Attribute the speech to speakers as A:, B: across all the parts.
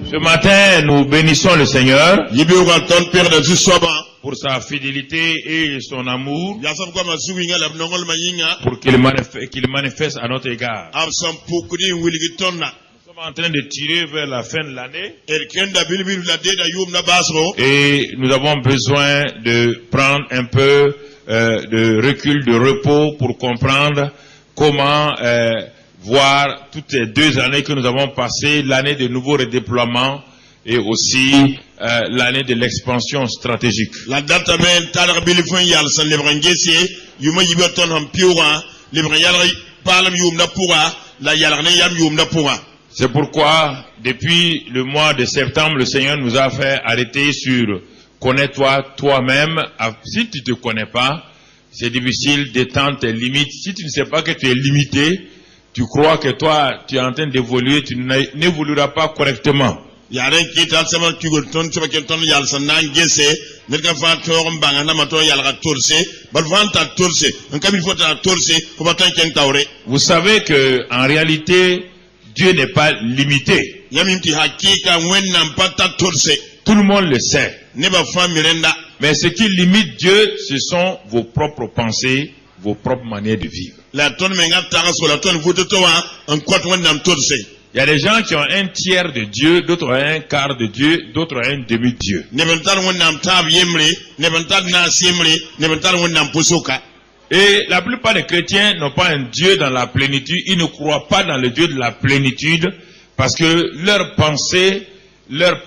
A: Ce matin, nous bénissons le Seigneur pour sa fidélité et son amour, pour qu'il manifeste à notre égard. Nous sommes en train de tirer vers la fin de l'année et nous avons besoin de prendre un peu de recul, de repos pour comprendre comment voir toutes les 2 années que nous avons passées, l'année de nouveaux redéploiements et aussi l'année de l'expansion stratégique. C'est pourquoi, depuis le mois de septembre, le Seigneur nous a fait arrêter sur « Connais-toi toi-même ». Si tu ne te connais pas, c'est difficile d'étendre tes limites. Si tu ne sais pas que tu es limité, tu crois que toi, tu es en train d'évoluer, tu n'évolueras pas correctement. Et la Vous savez que en réalité, Dieu n'est pas limité. Tout le monde le sait. Mais ce qui limite Dieu, ce sont vos propres pensées, vos propres manières de vivre. Il y a des gens qui ont un tiers de Dieu, d'autres ont un quart de Dieu, d'autres ont un demi-Dieu. Et la plupart des chrétiens n'ont pas un Dieu dans la plénitude. Ils ne croient pas dans le Dieu de la plénitude parce que leur pensée, leur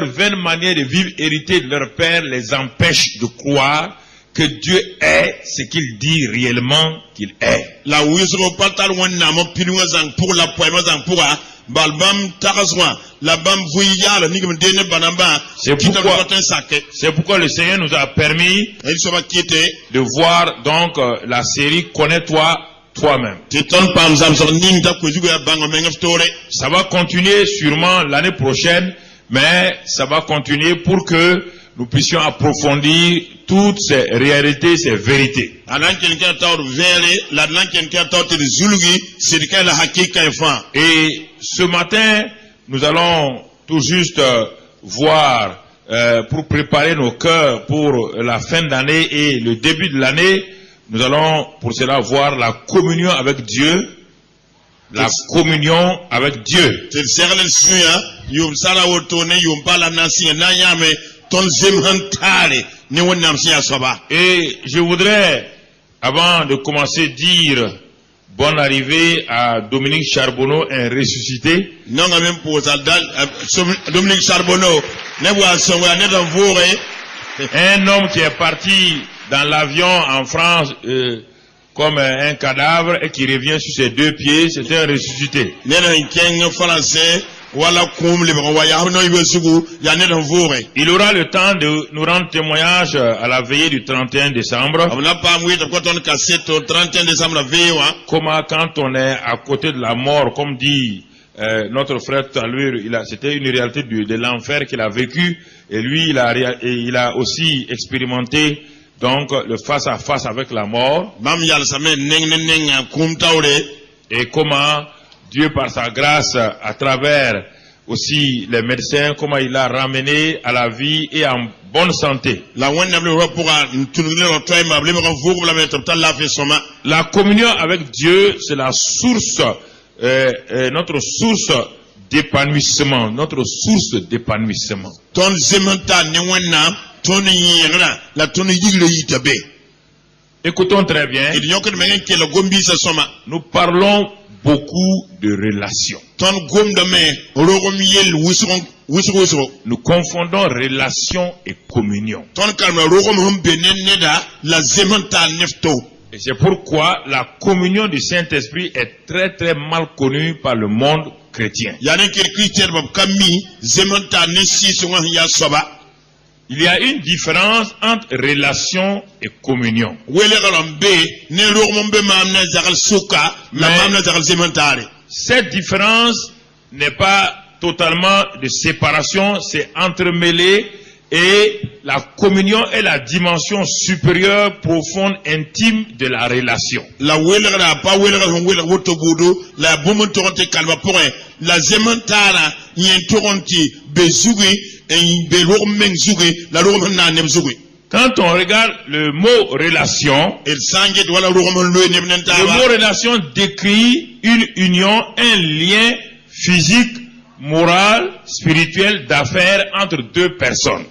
A: vaine manière de vivre héritée de leur père les empêche de croire que Dieu est ce qu'il dit réellement qu'il est. C'est pourquoi le Seigneur nous a permis de voir donc la série Connais-toi toi-même. Ça va continuer sûrement l'année prochaine, mais ça va continuer pour que nous puissions approfondir toutes ces réalités, ces vérités. Et ce matin, nous allons tout juste voir, pour préparer nos cœurs pour la fin d'année et le début de l'année, nous allons pour cela voir la communion avec Dieu. La communion avec Dieu. Et je voudrais, avant de commencer, dire bonne arrivée à Dominique Charbonneau, un ressuscité. Un homme qui est parti dans l'avion en France comme un cadavre et qui revient sur ses 2 pieds, c'est un ressuscité. Il aura le temps de nous rendre témoignage à la veillée du 31 décembre. Comment quand on est à côté de la mort, comme dit notre frère tout à l'heure, c'était une réalité de l'enfer qu'il a vécu. Et lui, il a aussi expérimenté donc le face à face avec la mort. Et comment Dieu par sa grâce, à travers aussi les médecins, comment il a ramené à la vie et en bonne santé. La communion avec Dieu, c'est la source, notre source d'épanouissement, notre source d'épanouissement. Écoutons très bien. Nous parlons beaucoup de relations. Nous confondons relation et communion. Et c'est pourquoi la communion du Saint-Esprit est très très mal connue par le monde chrétien. Il y a une différence entre relation et communion. Cette différence n'est pas totalement de séparation, c'est entremêlé, et la communion est la dimension supérieure, profonde, intime de la relation.
B: la zemantara yentoronti bezugi et belormeng zugi la lormana nebzugi.
A: Quand on regarde le mot relation, le mot relation décrit une union, un lien physique, moral, spirituel, d'affaires entre deux personnes.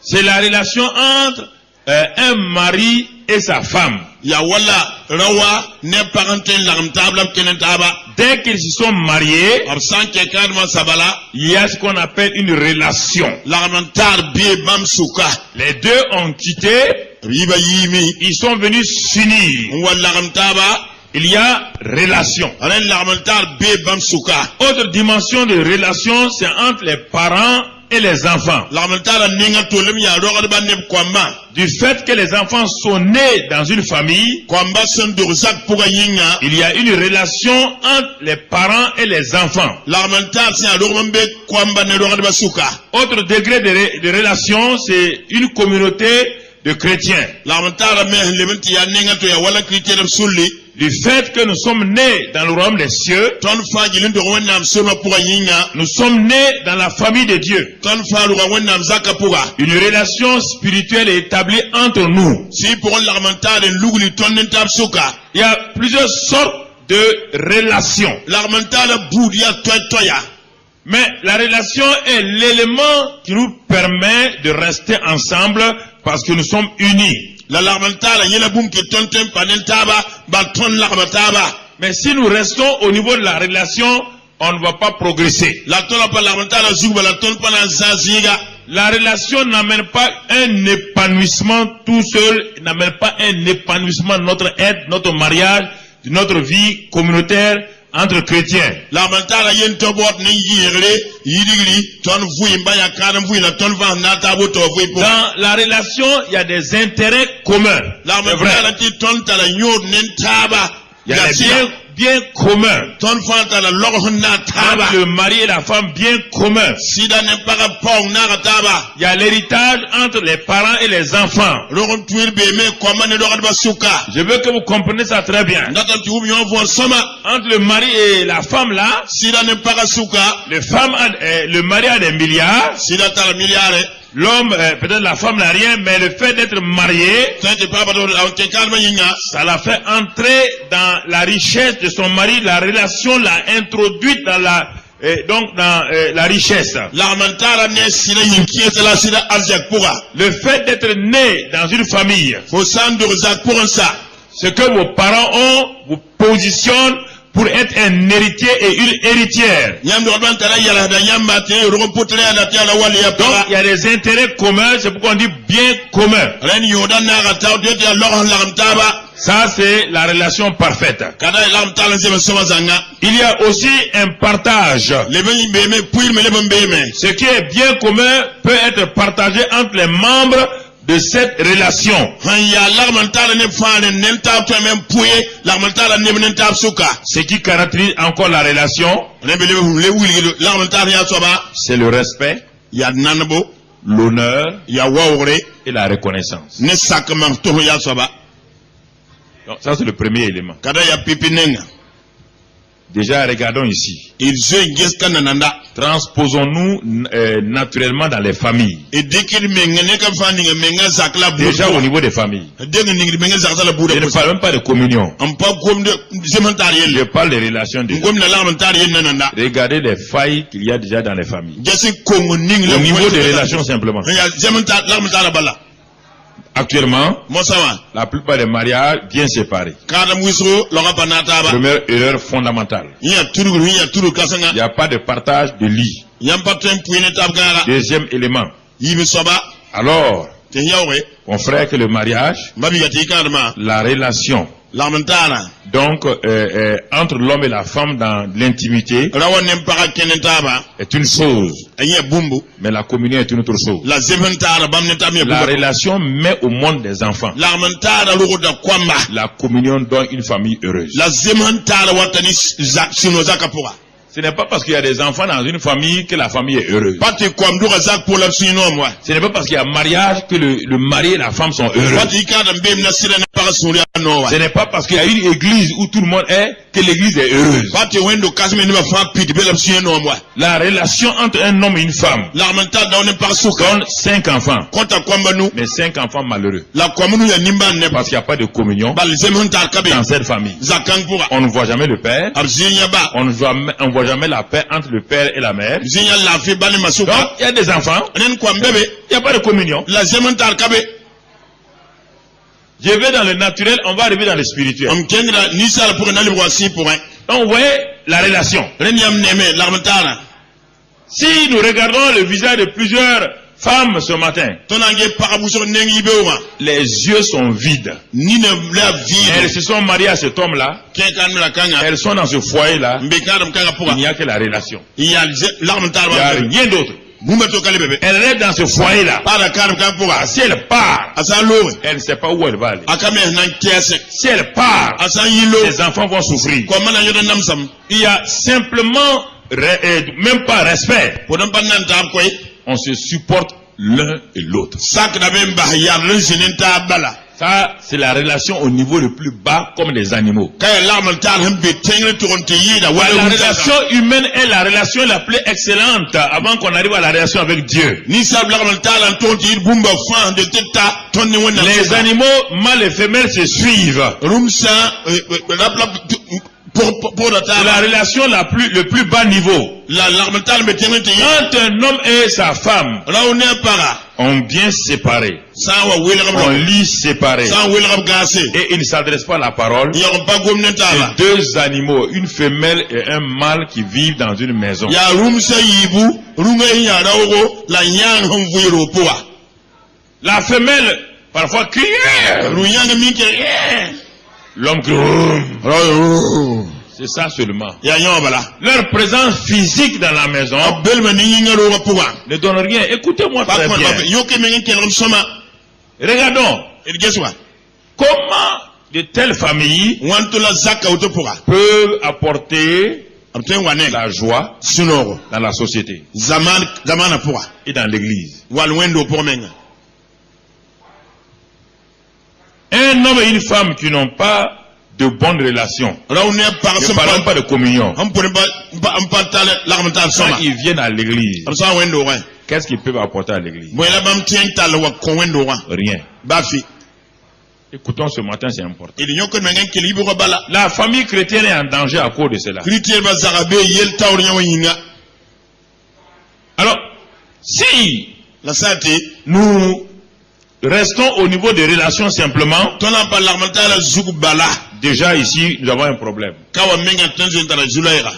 A: C'est la relation entre un mari et sa femme. Dès qu'ils se sont mariés, il y a ce qu'on appelle une relation. Les deux ont quitté, ils sont venus s'unir. Il y a relation. Autre dimension de relation, c'est entre les parents et les enfants. Du fait que les enfants sont nés dans une famille, il y a une relation entre les parents et les enfants. Autre degré de relation, c'est une communauté de chrétiens. Du fait que nous sommes nés dans le royaume des cieux, nous sommes nés dans la famille de Dieu. Une relation spirituelle est établie entre nous. Il y a plusieurs sortes de relations. Mais la relation est l'élément qui nous permet de rester ensemble parce que nous sommes unis. Mais si nous restons au niveau de la relation, on ne va pas progresser. La relation n'amène pas un épanouissement tout seul, n'amène pas un épanouissement de notre aide, notre mariage, de notre vie communautaire entre chrétiens. Dans la relation, il y a des intérêts communs. Il y a des biens communs. Entre le mari et la femme, bien commun. Il y a l'héritage entre les parents et les enfants. Je veux que vous compreniez ça très bien. Entre le mari et la femme là, le mari a des milliards. L'homme, peut-être la femme n'a rien, mais le fait d'être marié, ça l'a fait entrer dans la richesse de son mari. La relation l'a introduite dans la richesse. Le fait d'être né dans une famille, ce que vos parents ont vous positionne pour être un héritier et une héritière. Donc il y a des intérêts communs, c'est pourquoi on dit bien commun. Ça c'est la relation parfaite. Il y a aussi un partage. Ce qui est bien commun peut être partagé entre les membres de cette relation. Ce qui caractérise encore la relation, c'est le respect, l'honneur et la reconnaissance. Donc ça c'est le premier élément. Déjà regardons ici. Transposons-nous naturellement dans les familles. Déjà au niveau des familles. Je ne parle même pas de communion. Je parle des relations déjà. Regardez les failles qu'il y a déjà dans les familles. Au niveau des relations simplement. Actuellement, la plupart des mariages bien séparés. Première erreur fondamentale. Il n'y a pas de partage de lit. Deuxième élément. Alors, on ferait que le mariage, la relation, donc entre l'homme et la femme dans l'intimité est une chose, mais la communion est une autre chose. La relation met au monde des enfants. La communion donne une famille heureuse. Ce n'est pas parce qu'il y a des enfants dans une famille que la famille est heureuse.
B: Pati kwa mduka zak pour la sino moi.
A: Ce n'est pas parce qu'il y a mariage que le mari et la femme sont heureux.
B: Pati kada mbem na sira na para suri ano.
A: Ce n'est pas parce qu'il y a une église où tout le monde est que l'église est heureuse.
B: Pati wendo kasme ni ma femme piti bela sino moi.
A: La relation entre un homme et une femme
B: L'armental da on par suka.
A: donne 5 enfants.
B: Konta kwamba nu.
A: Mais 5 enfants malheureux.
B: La kwamunu ya nimba ne
A: Parce qu'il n'y a pas de communion
B: bal zemental kabe.
A: dans cette famille.
B: Zakang pura.
A: On ne voit jamais le père.
B: Abzinya ba.
A: On ne voit jamais la paix entre le père et la mère.
B: Zinya la fi bani
A: Donc,
B: masuka.
A: il y a des enfants.
B: Nen kwa mbebe.
A: Il n'y a pas de communion.
B: La zemental kabe.
A: Je vais dans le naturel, on va arriver dans le spirituel.
B: Kengra nisal pour nali wasi pour un.
A: Donc, vous voyez la relation.
B: Renyam neme l'armental.
A: Si nous regardons le visage de plusieurs femmes ce matin,
B: Tonange parabuso nengi beuma.
A: les yeux sont vides.
B: Ni ne la vie.
A: Elles se sont mariées à cet homme-là.
B: Kenkan la kanga.
A: Elles sont dans ce foyer-là.
B: Mbekadam kanga pour.
A: Il n'y a que la relation.
B: Il y a l'armental.
A: Il n'y a rien d'autre.
B: Boumeto kale bébé.
A: Elle reste dans ce foyer-là.
B: Para kadam kanga pour.
A: Si elle part,
B: Asa lore.
A: elle ne sait pas où elle va aller.
B: Akame nan kiase.
A: Si elle part,
B: Asa yilo.
A: les enfants vont souffrir.
B: Kwa mana yoda namsam.
A: Il y a simplement, même pas respect.
B: Podam panan tab koy.
A: On se supporte l'un et l'autre.
B: Sak na bemba ya lenzinenta bala.
A: Ça, c'est la relation au niveau le plus bas, comme les animaux.
B: Kaya l'armental hembe tengre toronte yida
A: La
B: wala
A: relation humaine est la relation la plus excellente avant qu'on arrive à la relation avec Dieu.
B: Ni sab l'armental en tonte yid bumba fan de teta tonne wona.
A: Les animaux, mâles et femelles, se suivent.
B: Rumsa pour la
A: C'est la relation le plus bas niveau.
B: l'armental me tengre te yid.
A: Quand un homme et sa femme
B: Raune para.
A: ont bien séparé,
B: Sawa
A: on
B: welram.
A: lit séparé,
B: Sawa welram gase.
A: et ils ne s'adressent pas la parole,
B: Ya on pas gomnenta
A: c'est
B: la.
A: 2 animaux, une femelle et un mâle qui vivent dans une maison.
B: Ya rumsa yibu, runga ya rawo la nyang hom vuiro poa.
A: La femelle, parfois, crie.
B: Runyang minke.
A: L'homme crie. C'est ça seulement.
B: Ya yobala.
A: Leur présence physique dans la maison
B: Belma ni ngaro poa.
A: ne donne rien. Écoutez-moi très
B: Pas
A: bien.
B: yoke mengen kelom soma.
A: Regardons
B: Et guess what?
A: comment de telles familles
B: Want la zaka autopoa.
A: peuvent apporter
B: Amten wane.
A: la joie
B: Sunoro.
A: dans la société
B: Zamana poa.
A: et dans l'église.
B: Walwendo pour menga.
A: Un homme et une femme qui n'ont pas de bonnes relations,
B: Raune par
A: ne parlons pas de communion,
B: Am pour pas l'armental
A: quand
B: soma.
A: ils viennent à l'église,
B: Am sa wendo ouais.
A: qu'est-ce qu'ils peuvent apporter à l'église?
B: Moi là bam tien tal wa konwendo wa.
A: Rien.
B: Bafi.
A: Écoutons ce matin, c'est important.
B: Il y a que mengen kelibu ko bala.
A: La famille chrétienne est en danger à cause de cela.
B: Kritier ba zarabe yel tawr nyawa yinga.
A: Alors, si
B: La santé.
A: nous restons au niveau des relations simplement,
B: Tona pa l'armental zugu bala.
A: déjà ici, nous avons un problème.
B: Kawa menga tanzen tara zulaira.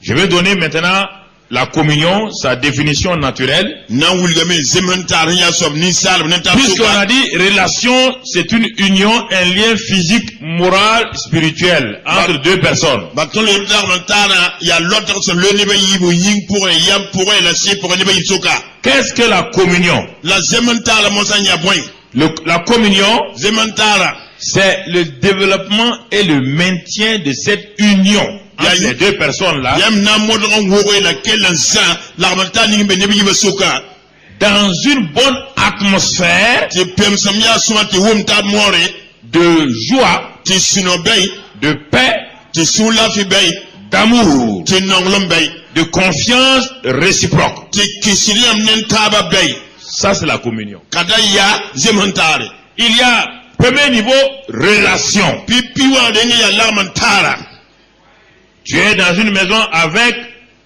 A: Je vais donner maintenant la communion, sa définition naturelle.
B: Na wulgame zementar ya sob ni salb nenta
A: Puisqu'on
B: suka.
A: a dit relation, c'est une union, un lien physique, moral, spirituel entre 2 personnes.
B: Ba ton le l'armental ya l'autre se le nebe yibu ying pour yam pour la si pour nebe yitsuka.
A: Qu'est-ce que la communion?
B: La zemental monsanya boy.
A: La communion,
B: Zementar.
A: c'est le développement et le maintien de cette union entre ces 2 personnes-là
B: Yam na modron wore la kelen sa l'armental ni be nebe yibu suka.
A: dans une bonne atmosphère
B: Ti pem samya suma ti wum ta more.
A: de joie,
B: Ti sino bay.
A: de paix,
B: Ti sula fi bay.
A: d'amour,
B: Ti nonglom bay.
A: de confiance réciproque.
B: Ti kisiriam nen taba bay.
A: Ça, c'est la communion.
B: Kada ya zemantare.
A: Il y a, premier niveau, relation.
B: Pipiwa denge ya l'armentara.
A: Tu es dans une maison avec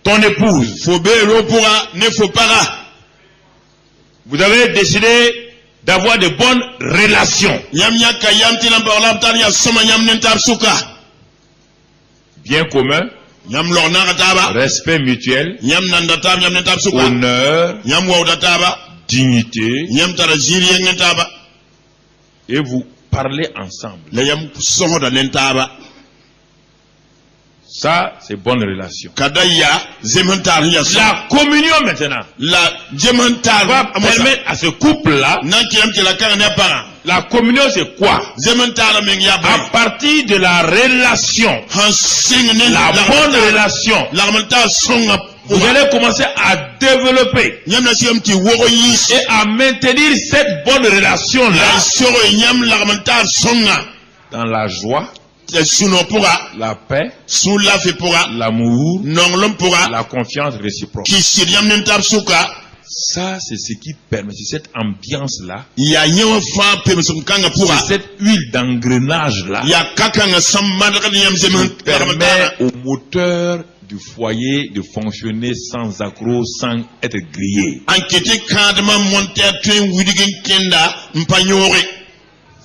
A: ton épouse.
B: Faut be ropura ne faut pas.
A: Vous avez décidé d'avoir de bonnes relations.
B: Yam ya kayam tinan ba l'armentar ya soma yam nen tab suka.
A: Bien commun,
B: Yam lorna kataba.
A: respect mutuel,
B: Yam nanda tab yam nen tab suka.
A: honneur,
B: Yam wawda taba.
A: dignité,
B: Yam tara jiri yen taba.
A: et vous parlez ensemble.
B: La yam soho da nen taba.
A: Ça, c'est bonne relation.
B: Kada ya zementar ya soma.
A: La communion maintenant
B: La zementar
A: va permettre à ce couple-là
B: nan ki yam ti la kara ne para.
A: La communion, c'est quoi?
B: Zemantara men ya
A: À
B: bay.
A: partir de la relation,
B: Han singene
A: la bonne relation,
B: L'armenta songa.
A: vous allez commencer à développer
B: Nyam na siyam ti wogo yis.
A: et à maintenir cette bonne
B: La
A: relation-là
B: soro nyam l'armenta songa.
A: dans la joie,
B: Suno pura.
A: la paix,
B: Sula fe pura.
A: l'amour,
B: Nonglom pura.
A: la confiance réciproque.
B: Ki siriam nentab suka.
A: Ça, c'est ce qui permet, c'est cette ambiance-là,
B: Ya nyewa fa pemsum kanga pura.
A: c'est cette huile d'engrenage-là
B: Ya kakanga samman kan nyam
A: qui
B: zeman
A: permet
B: l'armenta.
A: au moteur du foyer de fonctionner sans accroc, sans être grillé.
B: Ankete kadma monter train widigen kenda mpanyore.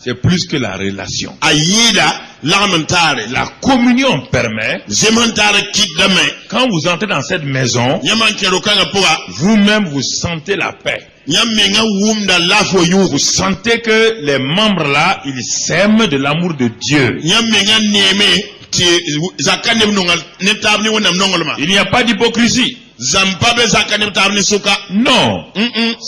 A: C'est plus que la relation.
B: Ayida l'armentare.
A: La communion permet,
B: Zemantare kidame.
A: quand vous entrez dans cette maison,
B: Nyaman kero kanga pura.
A: vous-même vous sentez la paix.
B: Nyamenga wumda lafo yu.
A: Vous sentez que les membres là, ils s'aiment de l'amour de Dieu.
B: Nyamenga neme ti zakane mnongal netabni wonam nongolma.
A: Il n'y a pas d'hypocrisie.
B: Zampabe zakane tabni suka.
A: Non.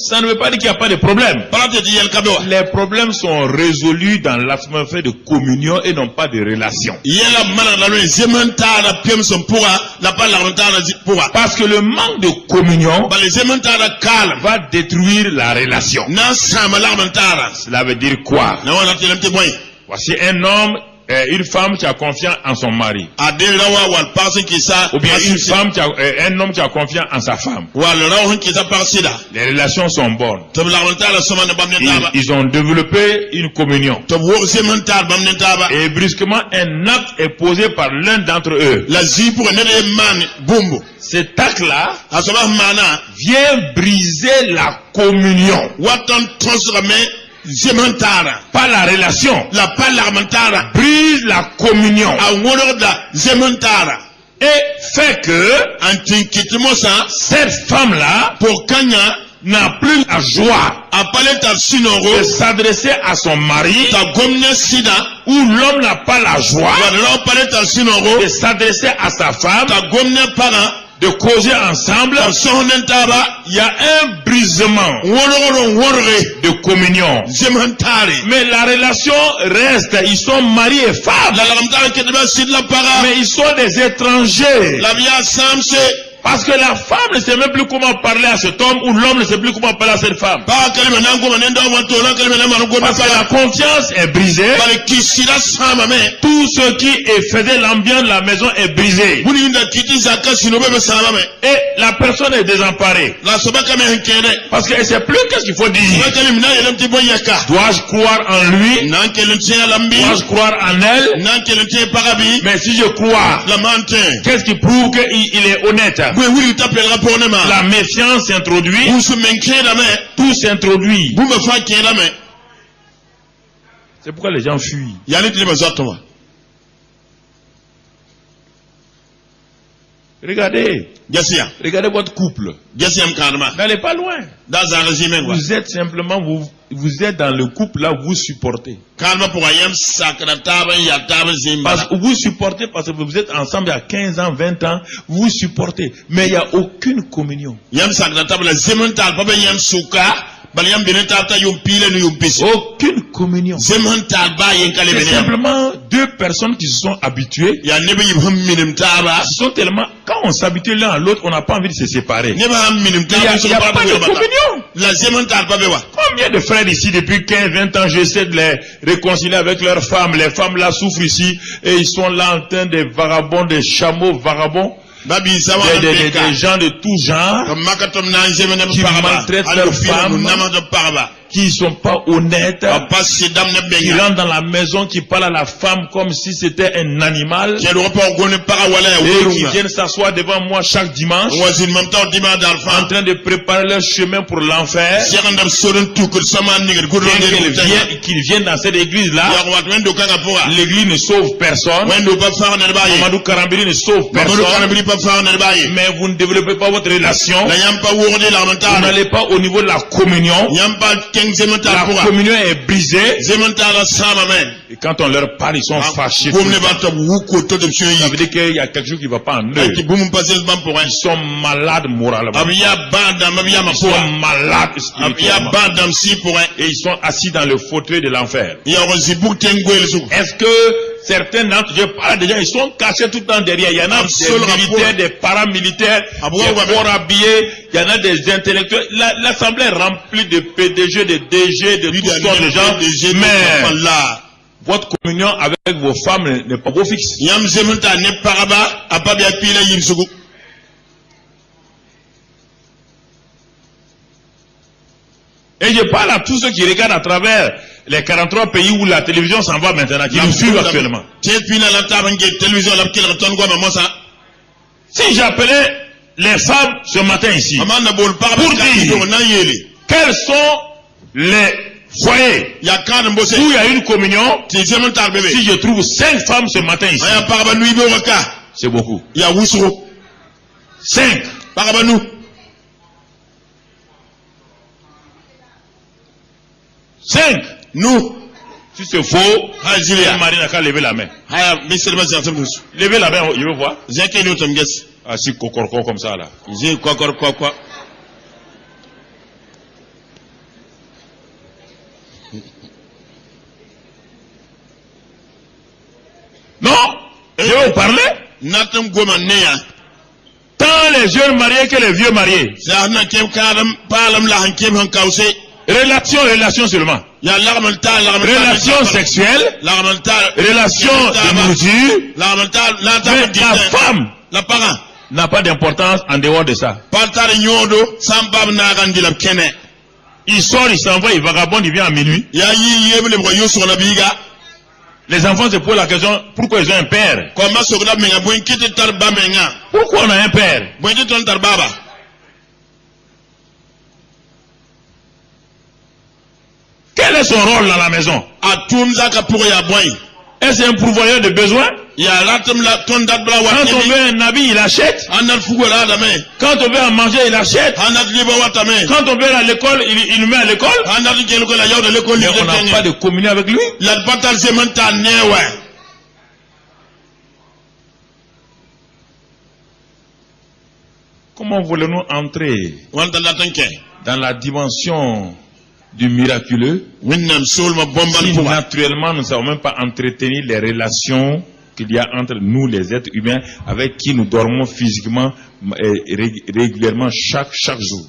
A: Ça ne veut pas dire qu'il n'y a pas de problème.
B: Parate di yel kabewa.
A: Les problèmes sont résolus dans l'atmosphère de communion et non pas de relation.
B: Yela mana la no zemantara pemson pura la pa l'armentara pura.
A: Parce que le manque de communion
B: Bale zemantara kala.
A: va détruire la relation.
B: Na sama l'armentara.
A: Cela veut dire quoi?
B: Na wana telemte boy.
A: Voici un homme et une femme qui a confiance en son mari.
B: Adelawa wal parsin ki sa.
A: Ou bien une femme un homme qui a confiance en sa femme.
B: Wal rawan ki sa parsida.
A: Les relations sont bonnes.
B: Tob l'armentara soma na bamne taba.
A: Ils ont développé une communion.
B: Tob wo zemantara bamne taba.
A: Et brusquement, un acte est posé par l'un d'entre eux.
B: La zi pour nene man bumbu.
A: Cet acte-là
B: Asoba mana.
A: vient briser la communion.
B: Watan transformé zemantara.
A: Pas la relation.
B: La pa l'armentara.
A: Brise la communion.
B: A woroda zemantara.
A: Et fait que
B: Antinkitimo sa.
A: cette femme-là
B: Pour kanya.
A: n'a plus la joie
B: Apale ta sinoro.
A: de s'adresser à son mari,
B: Ta gomne sida.
A: ou l'homme n'a pas la joie
B: Wala apale ta sinoro.
A: de s'adresser à sa femme,
B: Ta gomne para.
A: de causer ensemble.
B: Ta sohnen taba.
A: Il y a un brisement
B: Wororo worre.
A: de communion.
B: Zemantari.
A: Mais la relation reste. Ils sont mari et femme.
B: La l'armentara keteba sid la para.
A: Mais ils sont des étrangers.
B: La via samse.
A: Parce que la femme ne sait même plus comment parler à cet homme, ou l'homme ne sait plus comment parler à cette femme.
B: Pa kalime nango manenda wantola kalime na manugo
A: Parce que la confiance est brisée.
B: Bale kisira sama me.
A: Tout ce qui faisait l'ambiance de la maison est brisé.
B: Buni inda kiti zaka sinobe be sama me.
A: Et la personne est désemparée.
B: La soba kame henkere.
A: Parce qu'elle ne sait plus qu'est-ce qu'il faut dire.
B: Wa kalime na yelam ti boyaka.
A: Dois-je croire en lui?
B: Nan kelen ti lambi.
A: Dois-je croire en elle?
B: Nan kelen ti parabi.
A: Mais si je crois,
B: La mante.
A: qu'est-ce qui prouve qu'il est honnête?
B: Bwe wili tapel rapport ne ma.
A: La méfiance s'introduit,
B: Usu menkere me.
A: tout s'introduit.
B: Bume fa kera me.
A: C'est pourquoi les gens fuient.
B: Yani tile bazatoma.
A: Regardez, regardez votre couple. N'allez pas loin. Vous êtes simplement, vous êtes dans le couple là, vous supportez. Parce que vous supportez parce que vous êtes ensemble il y a 15 ans, 20 ans, vous supportez. Mais il n'y a aucune communion. Aucune communion. C'est simplement deux personnes qui se sont habituées. Ils sont tellement, quand on s'habitue l'un à l'autre, on n'a pas envie de se séparer. Il n'y a pas de communion. Combien de frères ici depuis 15, 20 ans, j'essaie de les réconcilier avec leurs femmes. Les femmes là souffrent ici et ils sont là en train de vagabonds, des chameaux vagabonds. Des gens de tout genre qui maltraitent leurs femmes, qui ne sont pas honnêtes, qui rentrent dans la maison, qui parlent à la femme comme si c'était un animal, et qui viennent s'asseoir devant moi chaque dimanche, en train de préparer leur chemin pour l'enfer, qu'ils viennent dans cette église-là. L'église ne sauve personne, Mamadou Karambiri ne sauve personne, mais vous ne développez pas votre relation, vous n'allez pas au niveau de la communion. La communion est brisée. Et quand on leur parle, ils sont fâchés. Ça veut dire qu'il y a quelque chose qui ne va pas en eux. Ils sont malades moralement. Ils sont malades spirituellement. Et ils sont assis dans le fauteuil de l'enfer. Est-ce que certains d'entre eux, je parle déjà, ils sont cachés tout le temps derrière. Il y en a des militaires, des paramilitaires, des forts habillés, il y en a des intellectuels. L'assemblée est remplie de PDG, de DG, de toutes sortes de gens. Mais votre communion avec vos femmes n'est pas beau fixe. Et je parle à tous ceux qui regardent à travers les 43 pays où la télévision s'en va maintenant, qui nous suivent actuellement. Si j'appelais les femmes ce matin ici, pour dire quels sont les foyers où il y a une communion, si je trouve 5 femmes ce matin ici, c'est beaucoup. 5. Nous, si c'est faux, Marie n'a qu'à lever la main. Levez la main, je veux voir. Assis cocorco comme ça là. Non, je vais vous parler. Tant les jeunes mariés que les vieux mariés. Relation seulement. Relation sexuelle, relation de nourriture. Mais la femme n'a pas d'importance en dehors de ça. Il sort, il s'en va, il vagabonde, il vient à minuit. Les enfants se posent la question, pourquoi ils ont un père? Pourquoi on a un père? Quel est son rôle dans la maison? Est-ce un pourvoyeur de besoins? Quand on veut un habit, il achète. Quand on veut en manger, il achète. Quand on veut aller à l'école, il nous met à l'école. Mais on n'a pas de communion avec lui. Comment voulons-nous entrer dans la dimension du miraculeux si naturellement nous ne savons même pas entretenir les relations qu'il y a entre nous les êtres humains avec qui nous dormons physiquement régulièrement chaque jour?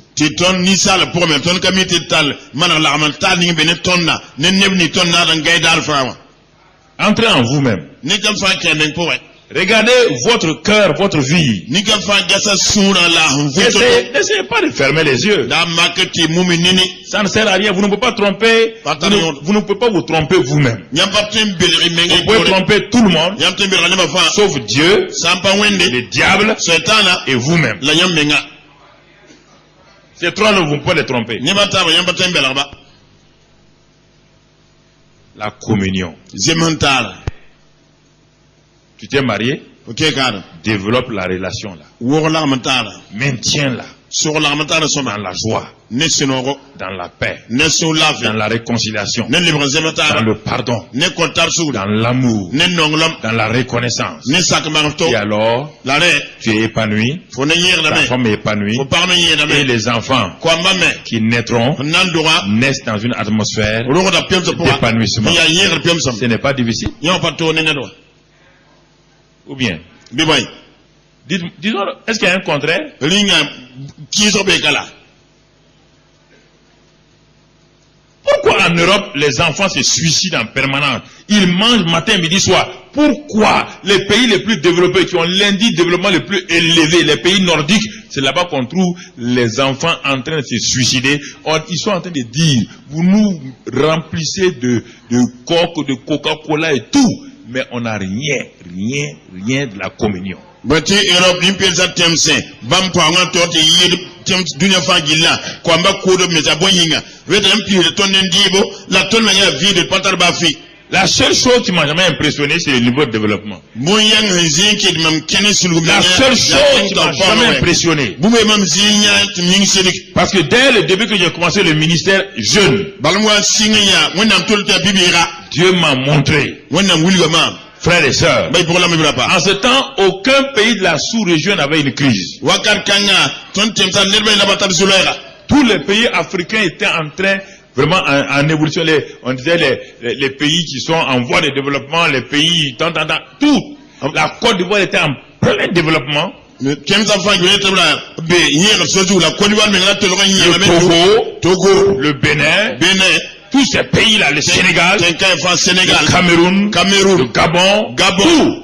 A: Entrez en vous-même. Regardez votre cœur, votre vie. N'essayez pas de fermer les yeux. Ça ne sert à rien. Vous ne pouvez pas tromper. Vous ne pouvez pas vous tromper vous-même. Vous pouvez tromper tout le monde, sauf Dieu, le diable et vous-même. Ces trois-là, vous ne pouvez pas les tromper. La communion. Tu t'es marié, développe la relation là. Maintiens-la. Dans la joie, dans la paix, dans la réconciliation, dans le pardon, dans l'amour, dans la reconnaissance. Et alors, tu es épanoui, ta femme est épanouie, et les enfants qui naîtront naissent dans une atmosphère d'épanouissement. Ce n'est pas difficile. Ou bien? Disons, est-ce qu'il y a un contraire? Pourquoi en Europe les enfants se suicident en permanence? Ils mangent matin, midi, soir. Pourquoi les pays les plus développés, qui ont l'indice de développement le plus élevé, les pays nordiques, c'est là-bas qu'on trouve les enfants en train de se suicider? Ils sont en train de dire, vous nous remplissez de coke, de Coca-Cola et tout, mais on n'a rien de la communion.
B: Bati Europe limpeza temse bampo angato te yid tem dunya fangila kwamba kodo meza boyinga weta mpire tonne ndibo la tonne ya vide patar bafi
A: La seule chose qui m'a jamais impressionné, c'est le niveau de développement. La seule chose qui m'a jamais impressionné. Parce que dès le début que j'ai commencé le ministère jeune, Dieu m'a montré, frères et sœurs, en ce temps, aucun pays de la sous-région n'avait une crise. Tous les pays africains étaient en train, vraiment en évolution. On disait les pays qui sont en voie de développement, les pays, tout. La Côte d'Ivoire était en plein développement. Le Togo, le Bénin, tous ces pays-là, le Sénégal, le Cameroun, le Gabon, tout.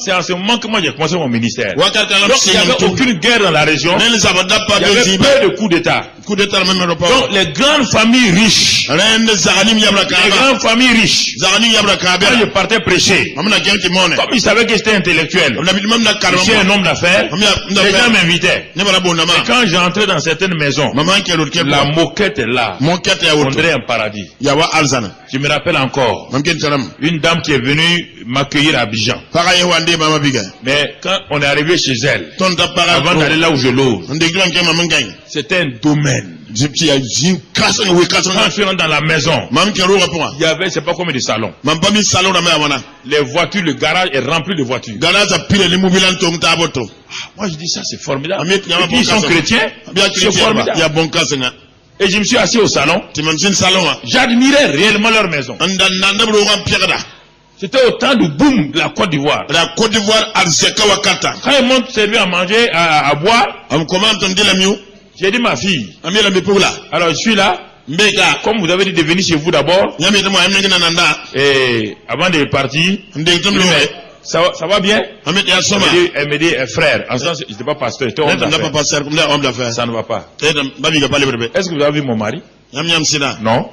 A: C'est en ce moment que moi j'ai commencé mon ministère. Donc il n'y avait aucune guerre dans la région. Il y avait peu de coups d'État. Donc les grandes familles riches, quand je partais prêcher, comme ils savaient que j'étais intellectuel, j'étais un homme d'affaires, les gens m'invitaient. Et quand j'entrais dans certaines maisons, la moquette est là. On dirait un paradis. Je me rappelle encore une dame qui est venue m'accueillir à Abidjan. Mais quand on est arrivé chez elle, avant d'aller là où je loge, c'était un domaine. Quand je suis rentré dans la maison, il y avait, je ne sais pas combien de salons. Les voitures, le garage est rempli de voitures. Moi je dis ça, c'est formidable. Et puis ils sont chrétiens, c'est formidable. Et je me suis assis au salon. J'admirais réellement leur maison. C'était au temps du boom de la Côte d'Ivoire. Quand ils m'ont servi à manger, à boire, j'ai dit ma fille, alors je suis là. Comme vous avez dit de venir chez vous d'abord, et avant de partir, ça va bien? Elle me dit, frère, en ce sens, je n'étais pas pasteur, j'étais homme d'affaires. Ça ne va pas. Est-ce que vous avez vu mon mari? Non.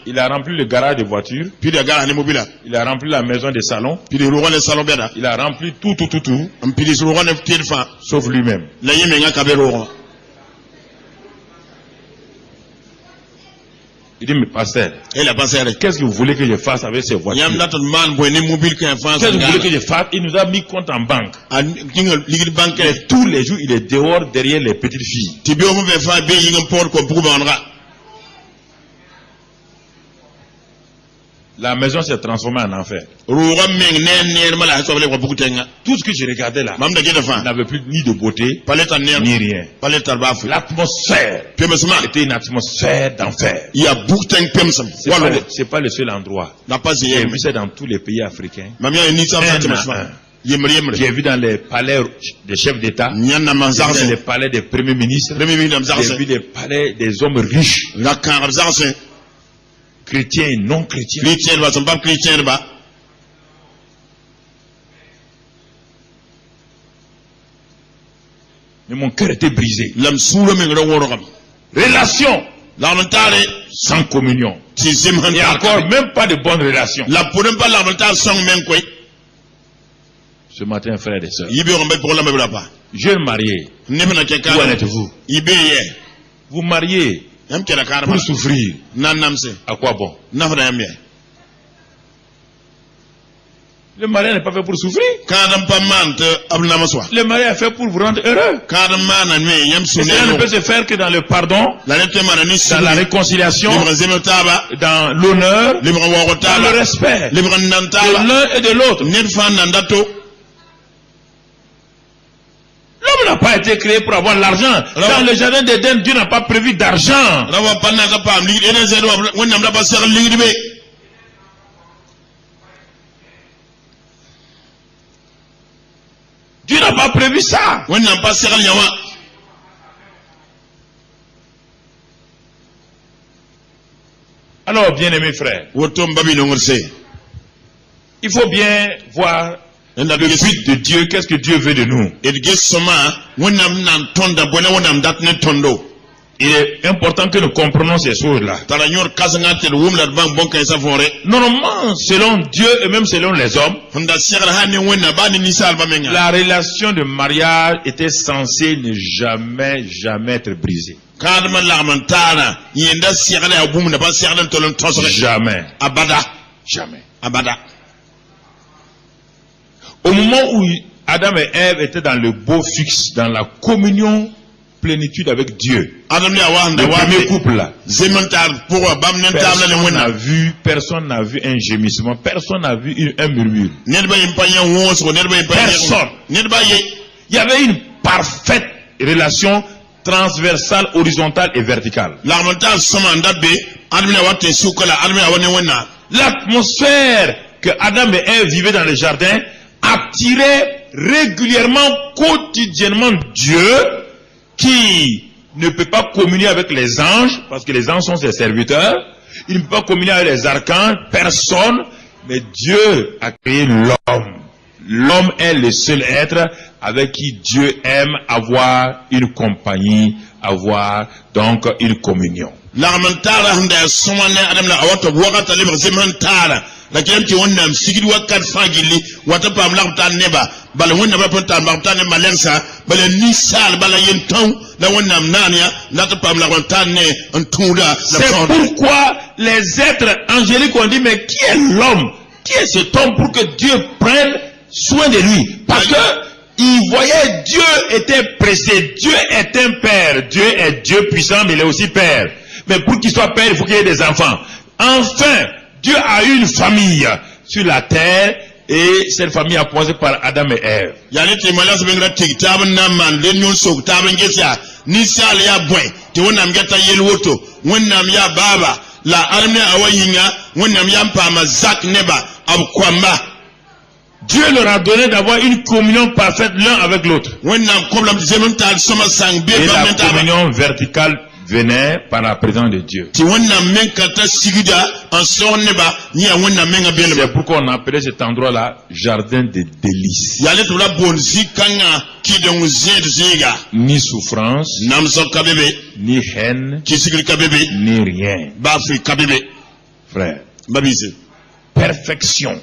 A: Il a rempli le garage de voitures. Il a rempli la maison des salons. Il a rempli tout. Sauf lui-même. Il dit, mais pasteur, qu'est-ce que vous voulez que je fasse avec ces voitures? Qu'est-ce que vous voulez que je fasse? Il nous a mis compte en banque. Et tous les jours, il est dehors derrière les petites filles. La maison s'est transformée en enfer. Tout ce que je regardais là n'avait plus ni de beauté, ni rien. L'atmosphère était une atmosphère d'enfer. C'est pas le seul endroit. J'ai vu ça dans tous les pays africains. J'ai vu dans les palais des chefs d'État, dans les palais des premiers ministres, j'ai vu les palais des hommes riches. Chrétiens et non chrétiens. Mais mon cœur était brisé. Relation sans communion. Et encore même pas de bonne relation. Ce matin, frères et sœurs, jeune marié, où en êtes-vous? Vous mariez pour souffrir. À quoi bon? Le mariage n'est pas fait pour souffrir. Le mariage est fait pour vous rendre heureux. Et cela ne peut se faire que dans le pardon, dans la réconciliation, dans l'honneur, dans le respect de l'un et de l'autre. L'homme n'a pas été créé pour avoir l'argent. Dans le jardin d'Éden, Dieu n'a pas prévu d'argent. Dieu n'a pas prévu ça. Alors, bien-aimés frères, il faut bien voir le but de Dieu. Qu'est-ce que Dieu veut de nous? Il est important que nous comprenions ces choses-là. Normalement, selon Dieu et même selon les hommes, la relation de mariage était censée ne jamais être brisée. Jamais. Jamais.
B: Abada.
A: Au moment où Adam et Ève étaient dans le beau fixe, dans la communion, plénitude avec Dieu, le premier couple là, personne n'a vu un gémissement, personne n'a vu un murmure. Personne. Il y avait une parfaite relation transversale, horizontale et verticale. L'atmosphère que Adam et Ève vivaient dans le jardin attirait régulièrement, quotidiennement Dieu, qui ne peut pas communier avec les anges, parce que les anges sont ses serviteurs. Il ne peut pas communier avec les archanges, personne, mais Dieu a créé l'homme. L'homme est le seul être avec qui Dieu aime avoir une compagnie, avoir donc une communion. C'est pourquoi les êtres angéliques ont dit, mais qui est l'homme? Qui est cet homme pour que Dieu prenne soin de lui? Parce que il voyait Dieu était pressé. Dieu est un père. Dieu est Dieu puissant, mais il est aussi père. Mais pour qu'il soit père, il faut qu'il y ait des enfants. Enfin, Dieu a eu une famille sur la terre, et cette famille a commencé par Adam et Ève. Dieu leur a donné d'avoir une communion parfaite l'un avec l'autre. Et la communion verticale venait par la présence de Dieu. C'est pourquoi on appelait cet endroit-là jardin de délices. Ni souffrance, ni haine, ni rien. Frère. Perfection.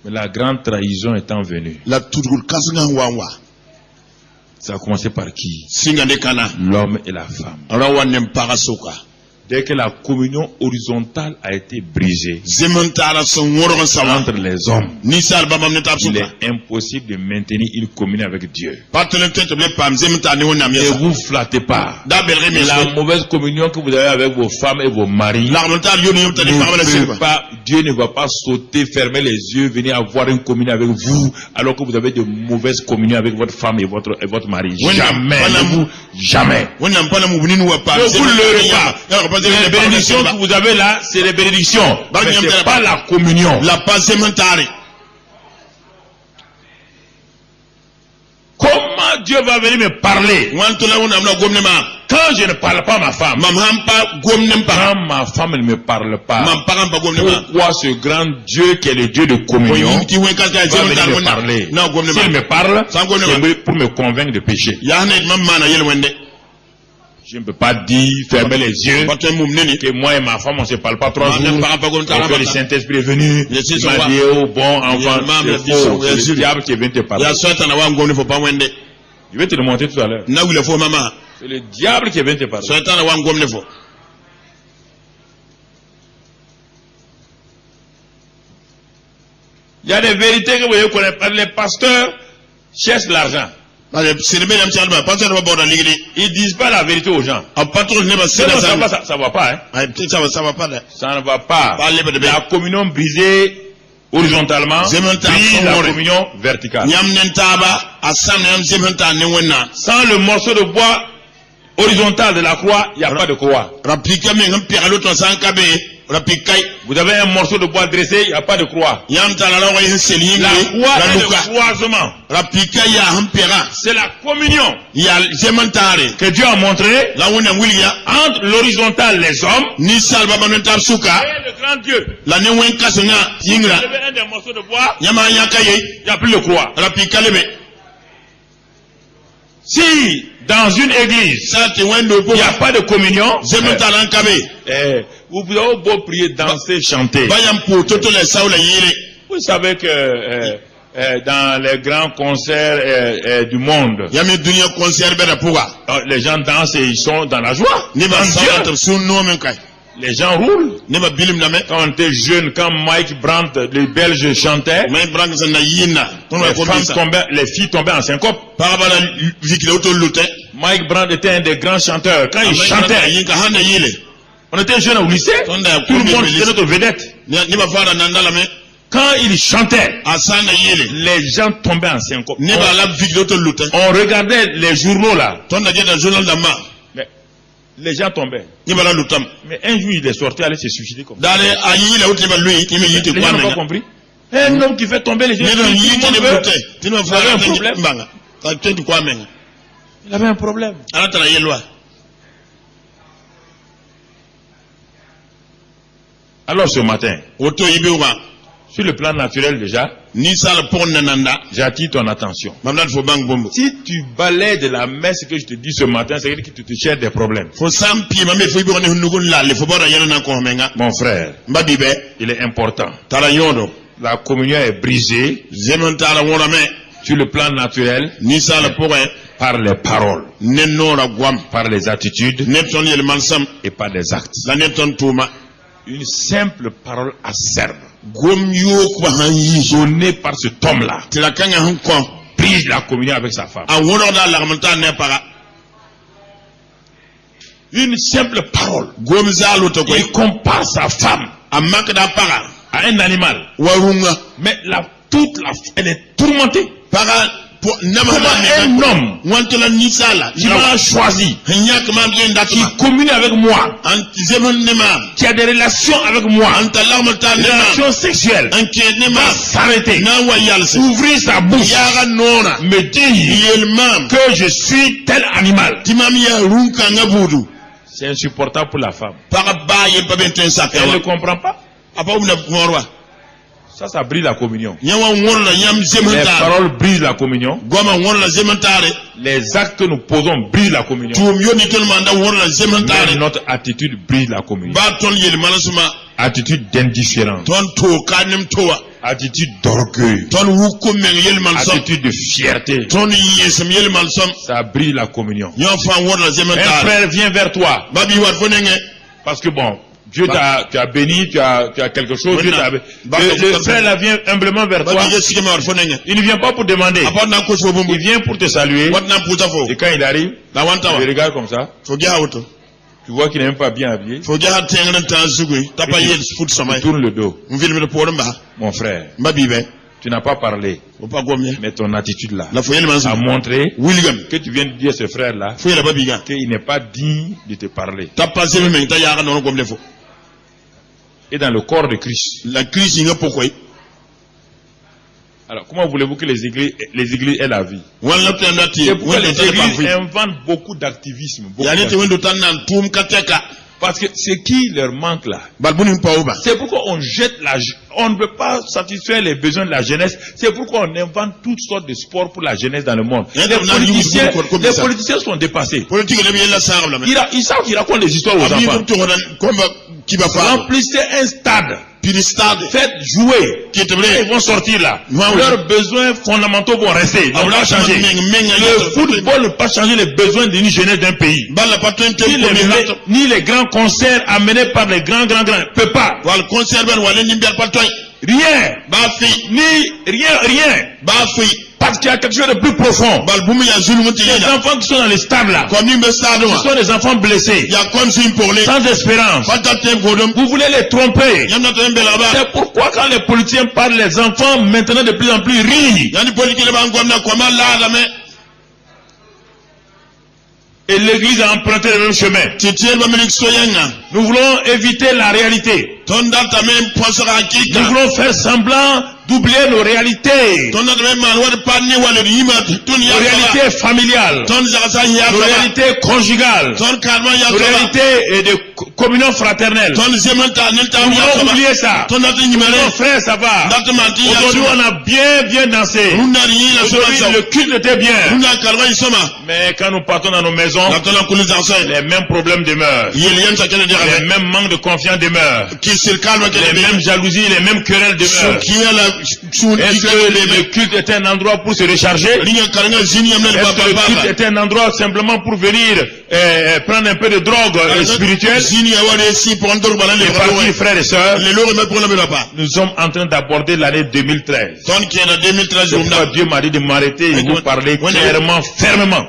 A: Mais la grande trahison étant venue, ça a commencé par qui? L'homme et la femme. Dès que la communion horizontale a été brisée entre les hommes, il est impossible de maintenir une communion avec Dieu. Ne vous flattez pas. La mauvaise communion que vous avez avec vos femmes et vos maris, Dieu ne va pas sauter, fermer les yeux, venir avoir une communion avec vous, alors que vous avez de mauvaises communions avec votre femme et votre mari. Jamais. Jamais. Ne vous leurrez pas. Les bénédictions que vous avez là, c'est les bénédictions. Mais ce n'est pas la communion. Comment Dieu va venir me parler quand je ne parle pas à ma femme? Quand ma femme ne me parle pas, pourquoi ce grand Dieu qui est le Dieu de communion va venir me parler? S'il me parle, c'est pour me convaincre de péché. Je ne peux pas dire, fermer les yeux, que moi et ma femme on ne se parle pas 3 jours, que le Saint-Esprit est venu, il m'a dit, oh bon enfant, c'est faux, c'est le diable qui vient te parler. Je vais te le montrer tout à l'heure. C'est le diable qui vient te parler. Il y a des vérités que vous ne connaissez pas. Les pasteurs cherchent l'argent. Ils disent pas la vérité aux gens. Ça ne va pas, hein? Ça ne va pas. La communion brisée horizontalement, puis la communion verticale. Sans le morceau de bois horizontal de la croix, il n'y a pas de croix. Vous avez un morceau de bois dressé, il n'y a pas de croix. La croix est le croisement. C'est la communion que Dieu a montré entre l'horizontale, les hommes, et le grand Dieu. Vous avez un des morceaux de bois, il n'y a plus de croix. Si dans une église il n'y a pas de communion, vous pouvez beau prier, danser, chanter. Vous savez que dans les grands concerts du monde, les gens dansent et ils sont dans la joie. Les gens roulent.
B: ne ba bilim na me
A: Quand on était jeune, quand Mike Brandt, les Belges chantaient,
B: mais brang sa na yina ton
A: les,
B: wa ko bisa
A: les filles tombaient en syncope.
B: para bala vikile auto lute
A: Mike Brandt était un des grands chanteurs. Quand il chantait,
B: yinka hana yile
A: on était jeunes au lycée, tout le monde était notre vedette.
B: ni ba fara nandala me
A: Quand il chantait,
B: asana yile
A: les gens tombaient en syncope.
B: ne ba la vikile auto lute
A: On regardait les journaux là,
B: ton na jeda journal da ma
A: mais les gens tombaient.
B: ni ba la lutam
A: Mais un jour, il est sorti aller se suicider comme ça.
B: dale ayile auto ba lui ki me yite
A: Les gens n'ont pas
B: kwana
A: compris. Un homme qui fait tomber les gens,
B: ne do yite ne lute tin ma
A: Il avait
B: fara
A: un problème.
B: mbanga ta tentu kwa menga
A: il avait un problème.
B: ala tara yelwa
A: Alors ce matin,
B: auto yibiwa
A: sur le plan naturel déjà,
B: ni sala pon nananda
A: j'attire ton attention.
B: mamdal fo bang bombo
A: Si tu balais de la messe que je te dis ce matin, c'est que tu te cherches des problèmes.
B: fo sampi mame fo yibiwa ne nugun lalle fo bora yana ko menga
A: Mon frère,
B: mbabibe
A: il est important.
B: tala yodo
A: La communion est brisée
B: zeman tala wona me
A: sur le plan naturel
B: ni sala poe
A: par les paroles,
B: nenora gwam
A: par les attitudes
B: nepton yel mansam
A: et par les actes.
B: la nepton tuma
A: Une simple parole acerbe
B: gom yo ko han yi
A: donnée par cet homme-là
B: tila kanga han kon
A: brise la communion avec sa femme.
B: a wono da la manta ne para
A: Une simple parole.
B: gom zalo to ko
A: Il compare sa femme
B: amaka da para
A: à un animal.
B: warunga
A: Mais elle est tourmentée.
B: para po nama
A: Comment un homme
B: wantola ni sala
A: qui m'a choisi,
B: nyak ma bien
A: qui
B: dakima
A: communie avec moi,
B: anti zeman nema
A: qui a des relations avec moi,
B: anta lamata
A: des
B: nema
A: relations sexuelles,
B: anke nema
A: va s'arrêter,
B: na wayalse
A: ouvrir sa bouche,
B: yaga nona
A: me dire
B: yelmam
A: que je suis tel animal.
B: timam ya runka ngabudu
A: C'est insupportable pour la femme.
B: para baye babenten
A: Elle ne
B: sakawa
A: comprend pas.
B: apa umna ngorwa
A: Ça brise la communion.
B: nyawa ngorla nyam
A: Les
B: zemantare
A: paroles brisent la communion.
B: goma ngorla zemantare
A: Les actes que nous posons brisent la communion.
B: tum yoni tolma nda ngorla
A: Mais
B: zemantare
A: notre attitude brise la communion.
B: ba ton yel malasuma
A: Attitude d'indifférence.
B: ton to kanem towa
A: Attitude d'orgueil.
B: ton wuko men yel malsam
A: Attitude de fierté.
B: ton yesem yel malsam
A: Ça brise la communion.
B: nyon fa ngorla
A: Un
B: zemantare
A: frère vient vers toi.
B: babi wat fonenge
A: Parce que bon, Dieu tu as béni, tu as quelque chose. Dieu t'a béni.
B: Bah,
A: Le frère là vient humblement vers toi.
B: babi yesikema wat fonenge
A: Il ne vient pas pour demander.
B: apa na ko so bombo
A: Il vient pour te saluer.
B: wat na puta fo
A: Et quand il arrive,
B: la wanta
A: il
B: wa
A: regarde comme ça.
B: fo ga auto
A: Tu vois qu'il n'est même pas bien habillé.
B: fo ga tengren ta zugui tapa yel foot
A: Il
B: samay
A: tourne le dos.
B: mvil mi po mba
A: Mon frère,
B: babi be
A: tu n'as pas parlé.
B: o pa gomye
A: Mais ton attitude là
B: la fo yel man
A: a
B: sa
A: montré
B: wilgam
A: que tu viens de dire à ce frère là
B: fo yel babi ga
A: qu'il n'est pas digne de te parler.
B: tapa se men ta ya ga non gomle fo
A: Et dans le corps de Christ.
B: la crise nga pokoy
A: Alors comment voulez-vous que les églises aient la vie?
B: wala tandati
A: C'est pourquoi
B: wala
A: les
B: te ba
A: églises
B: fi
A: inventent beaucoup d'activisme. beaucoup
B: ya ne te
A: d'activisme.
B: wendo tan nan tum kateka
A: Parce que ce qui leur manque là,
B: balbuni pa oba
A: c'est pourquoi on jette on ne veut pas satisfaire les besoins de la jeunesse. C'est pourquoi on invente toutes sortes de sports pour la jeunesse dans le monde. Les politiciens sont dépassés.
B: politique le bien la sarabla mais
A: Ils savent qu'ils racontent des histoires aux
B: abi
A: enfants.
B: to ran komba kiba fa
A: Remplissez un stade.
B: puis stade
A: Faites jouer.
B: qui te
A: Ils vont sortir là.
B: Oui.
A: Leurs besoins fondamentaux vont rester. Ils
B: Ah,
A: vont pas
B: là,
A: changer. Le football ne peut pas changer les besoins d'une jeunesse d'un pays.
B: balla patente
A: Ni les grands concerts amenés par les grands. Peut pas.
B: wal conserver wala ni mbel patoy
A: Rien.
B: ba fi
A: Rien.
B: ba fi
A: Parce qu'il y a quelque chose de plus profond.
B: bal bumi ya zulu muti
A: Les
B: ya
A: enfants qui sont dans les stades là,
B: comme ni be stade
A: ce
B: wa
A: sont des enfants blessés,
B: ya comme si pour les
A: sans espérance.
B: patate godom
A: Vous voulez les tromper.
B: yamna to mbela ba
A: C'est pourquoi quand les politiciens parlent, les enfants maintenant de plus en plus rient.
B: yani politique le ba ngomna koma la da me
A: Et l'église a emprunté le même chemin.
B: titiel ba melik soyenga
A: Nous voulons éviter la réalité.
B: ton data même posera
A: Nous
B: kika
A: voulons faire semblant d'oublier nos réalités.
B: ton data même man wad panni wala yima ton ya
A: Nos réalités familiales.
B: ton zasa ya
A: Nos réalités conjugales.
B: ton karma ya
A: Nos réalités de communion fraternelle.
B: ton zemanta nel ta
A: Nous
B: ya
A: voulons oublier ça.
B: ton data nyimale
A: Nos frères, ça va.
B: data manti ya
A: Aujourd'hui, on a bien dansé.
B: Runda ni la
A: Aujourd'hui,
B: sola
A: le culte était bien.
B: runda kalwa isoma
A: Mais quand nous partons dans nos maisons,
B: la tona kuliza sa
A: les mêmes problèmes demeurent.
B: yel yem sa kene dira
A: Les mêmes manques de confiance demeurent.
B: ki sir kalwa
A: Les
B: kene
A: mêmes jalousies, les mêmes querelles demeurent.
B: ki la sun
A: Est-ce que le culte est un endroit pour se recharger?
B: linga kalanga zini yamna
A: Est-ce que le culte
B: baba
A: est un endroit simplement pour venir prendre un peu de drogue spirituelle? parti, frères et sœurs, nous sommes en train d'aborder l'année 2013. Pourquoi Dieu m'a dit de m'arrêter et vous parler clairement, fermement.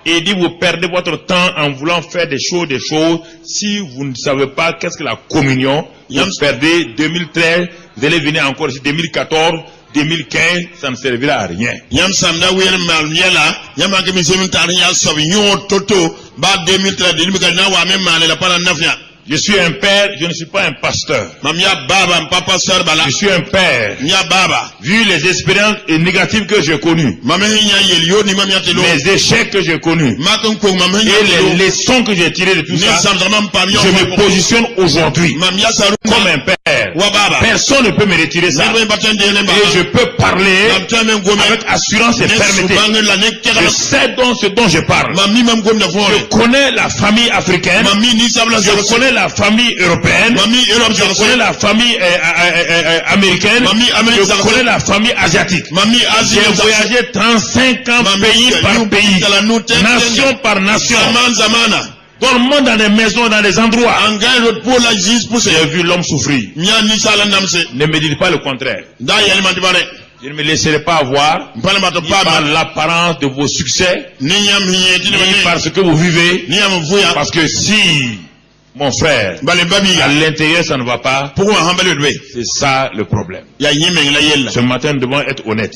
A: Et il dit, vous perdez votre temps en voulant faire des choses. Si vous ne savez pas qu'est-ce que la communion, vous perdez 2013, vous allez venir encore ici 2014, 2015, ça ne servira à rien. Je suis un père, je ne suis pas un pasteur. Je suis un père. Vu les expériences négatives que j'ai connues, les échecs que j'ai connus, et les leçons que j'ai tirées de tout ça, je me positionne aujourd'hui comme un père. Personne ne peut me retirer ça. Et je peux parler avec assurance et fermeté. Je sais ce dont je parle. Je connais la famille africaine. Je connais la famille européenne. Je connais la famille américaine. Je connais la famille asiatique. J'ai voyagé 35 ans pays par pays, nation par nation. Dormant dans des maisons, dans des endroits. J'ai vu l'homme souffrir. Ne me dites pas le contraire. Je ne me laisserai pas avoir par l'apparence de vos succès, ni parce que vous vivez. Parce que si, mon frère, à l'intérieur ça ne va pas, c'est ça le problème. Ce matin nous devons être honnêtes.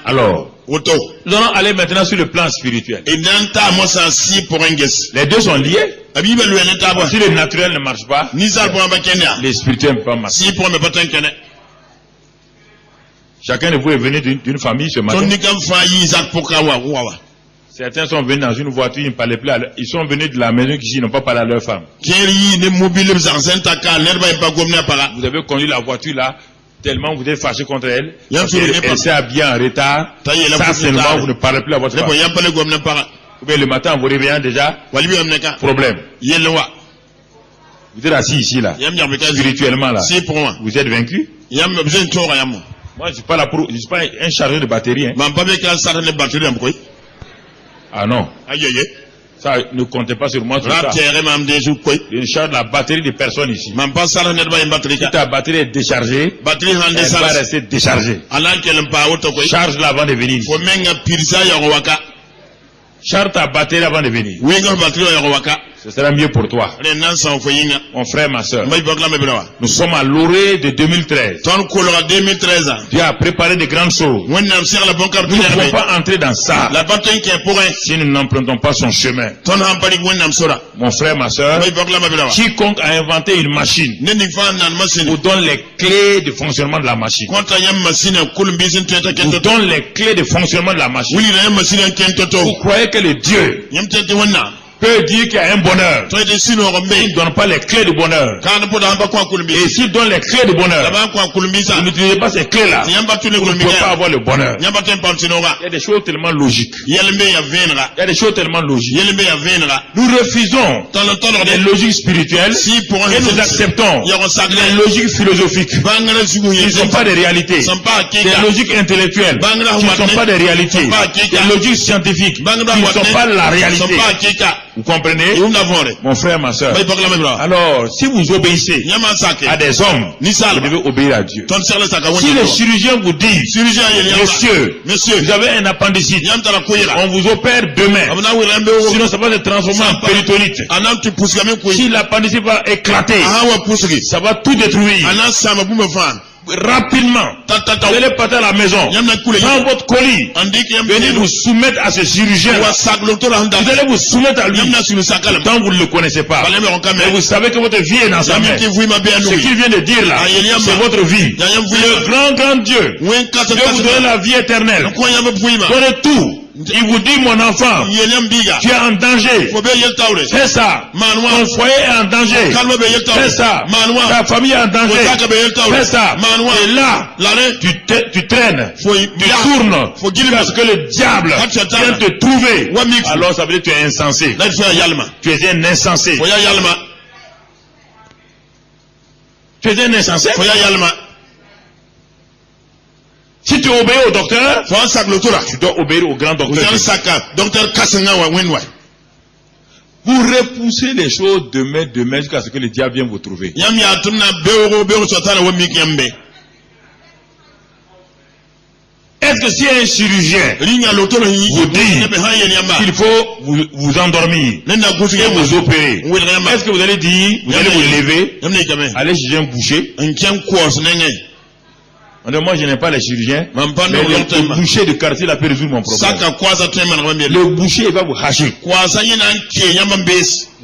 A: Alors, nous allons aller maintenant sur le plan spirituel. Les deux sont liés. Si le naturel ne marche pas, le spirituel ne peut pas marcher. Chacun de vous est venu d'une famille ce matin. Certains sont venus dans une voiture, ils ne parlaient plus. Ils sont venus de la maison qui n'ont pas parlé à leur femme. Vous avez conduit la voiture là, tellement vous êtes fâché contre elle. Elle s'est habillée en retard. Ça seulement, vous ne parlez plus à votre femme. Ou bien le matin, vous réveillez déjà. Problème. Vous êtes assis ici là. Spirituellement là. Vous êtes vaincu. Moi, je ne suis pas là pour. Je ne suis pas un chargeur de batterie. Hein. Ah non. Ça, ne comptez pas sur moi sur ça. Je charge la batterie des personnes ici. Si ta batterie est déchargée, elle va rester déchargée. Charge-la avant de venir ici. Charge ta batterie avant de venir. Ce sera mieux pour toi. Mon frère, ma soeur. Nous sommes à l'orée de 2013. Dieu a préparé de grandes choses. Nous ne pouvons pas entrer dans ça si nous n'empruntons pas son chemin. Mon frère, ma soeur, quiconque a inventé une machine vous donne les clés de fonctionnement de la machine. Vous donne les clés de fonctionnement de la machine. Vous croyez que le Dieu peut dire qu'il y a un bonheur. Il ne donne pas les clés du bonheur. Et s'il donne les clés du bonheur, vous n'utilisez pas ces clés-là, vous ne pouvez pas avoir le bonheur. Il y a des choses tellement logiques. Nous refusons les logiques spirituelles et nous acceptons les logiques philosophiques qui ne sont pas des réalités. Des logiques intellectuelles qui ne sont pas des réalités. Des logiques scientifiques qui ne sont pas la réalité. Vous comprenez? Mon frère, ma soeur. Alors, si vous obéissez à des hommes, vous devez obéir à Dieu. Si le chirurgien vous dit, monsieur, vous avez un appendicite, on vous opère demain, sinon ça va se transformer en péritonite. Si l'appendicite va éclater, ça va tout détruire. Rapidement, vous allez partir à la maison, dans votre colis, venez vous soumettre à ce chirurgien. Vous allez vous soumettre à lui, tant vous ne le connaissez pas. Mais vous savez que votre vie est dans sa main. Ce qu'il vient de dire là, c'est votre vie. Le grand Dieu, Dieu vous donne la vie éternelle. Donnez tout. Il vous dit, mon enfant, tu es en danger. Fais ça. Ton foyer est en danger. Fais ça. Ta famille est en danger. Fais ça. Et là, tu traînes, tu tournes, parce que le diable vient te trouver. Alors ça veut dire que tu es insensé. Tu es un insensé. Tu es un insensé. Si tu obéis au docteur, tu dois obéir au grand docteur. Vous repoussez les choses demain jusqu'à ce que le diable vienne vous trouver. Est-ce que si un chirurgien vous dit qu'il faut vous endormir et vous opérer, est-ce que vous allez dire, vous allez vous lever, aller chez un boucher? Moi je n'ai pas les chirurgiens, mais le boucher de quartier là peut résoudre mon problème. Le boucher il va vous hacher. Vous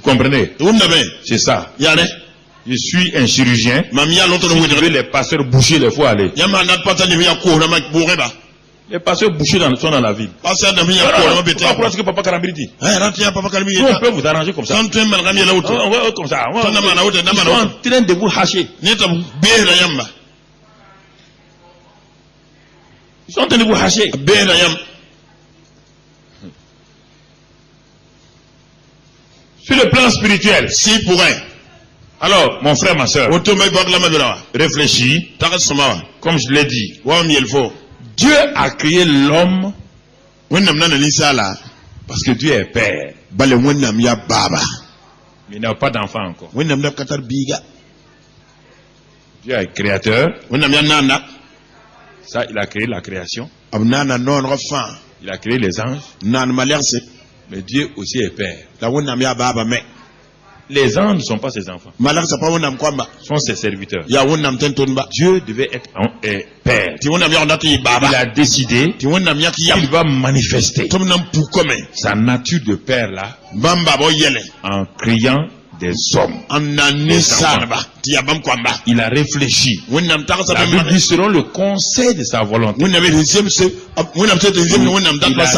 A: comprenez? C'est ça. Je suis un chirurgien. Si tu veux les pasteurs bouchers, il faut aller. Les pasteurs bouchers sont dans la ville. Pourquoi est-ce que Papa Karambiri dit? On peut vous arranger comme ça. Comme ça. Ils sont en train de vous hacher. Ils sont en train de vous hacher. Sur le plan spirituel. Si pourrait. Alors, mon frère, ma soeur, réfléchis. Comme je l'ai dit. Dieu a créé l'homme parce que Dieu est père. Mais il n'a pas d'enfant encore. Dieu est créateur. Ça, il a créé la création. Il a créé les anges. Mais Dieu aussi est père. Les anges ne sont pas ses enfants. Sont ses serviteurs. Dieu devait être père. Il a décidé qu'il va manifester sa nature de père là en créant des hommes. Il a réfléchi. La Bible dit selon le conseil de sa volonté. Il a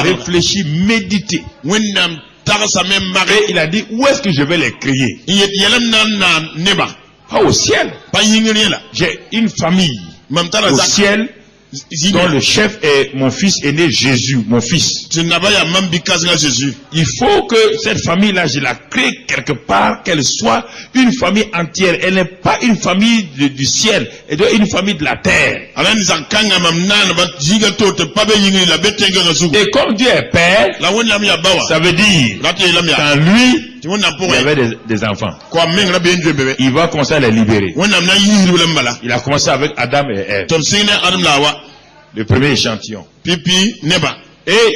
A: réfléchi, médité. Et il a dit où est-ce que je vais les créer? Pas au ciel. J'ai une famille au ciel dont le chef est mon fils aîné Jésus, mon fils. Il faut que cette famille-là, je la crée quelque part, qu'elle soit une famille entière. Elle n'est pas une famille du ciel, elle doit être une famille de la terre. Et comme Dieu est père, ça veut dire qu'en lui, il y avait des enfants. Il va commencer à les libérer. Il a commencé avec Adam et Ève. Le premier échantillon. Et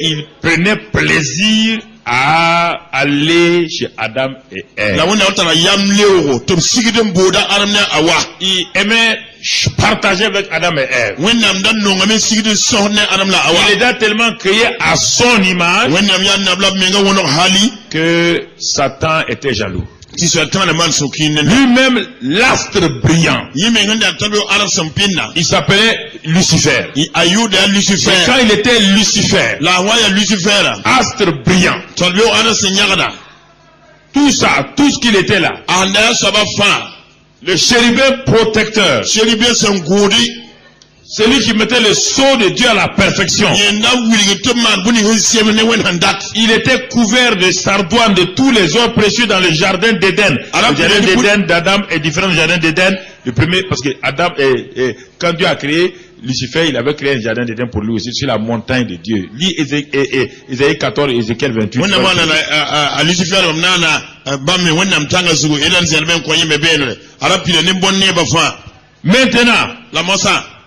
A: il prenait plaisir à aller chez Adam et Ève. Il aimait partager avec Adam et Ève. Il les a tellement créés à son image que Satan était jaloux. Lui-même, l'astre brillant, il s'appelait Lucifer. Et quand il était Lucifer, astre brillant, tout ça, tout ce qu'il était là, le chérubin protecteur, celui qui mettait le sceau de Dieu à la perfection, il était couvert de sardoine de tous les ors précieux dans le jardin d'Éden. Le jardin d'Éden d'Adam est différent du jardin d'Éden. Le premier, parce que Adam quand Dieu a créé Lucifer, il avait créé un jardin d'Éden pour lui aussi sur la montagne de Dieu. Lis Ésaïe 14 et Ézéchiel 28. Maintenant,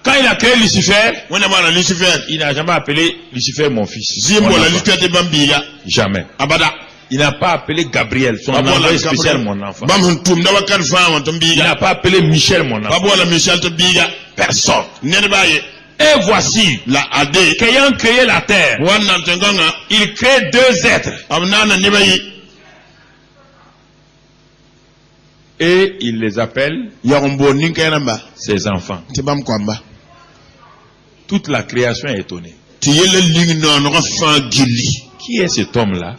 A: quand il a créé Lucifer, il n'a jamais appelé Lucifer mon fils. Jamais. Il n'a pas appelé Gabriel, son envoyé spécial mon enfant. Il n'a pas appelé Michel mon enfant. Personne. Et voici, qu'ayant créé la terre, il crée deux êtres. Et il les appelle ses enfants. Toute la création est étonnée. Qui est cet homme-là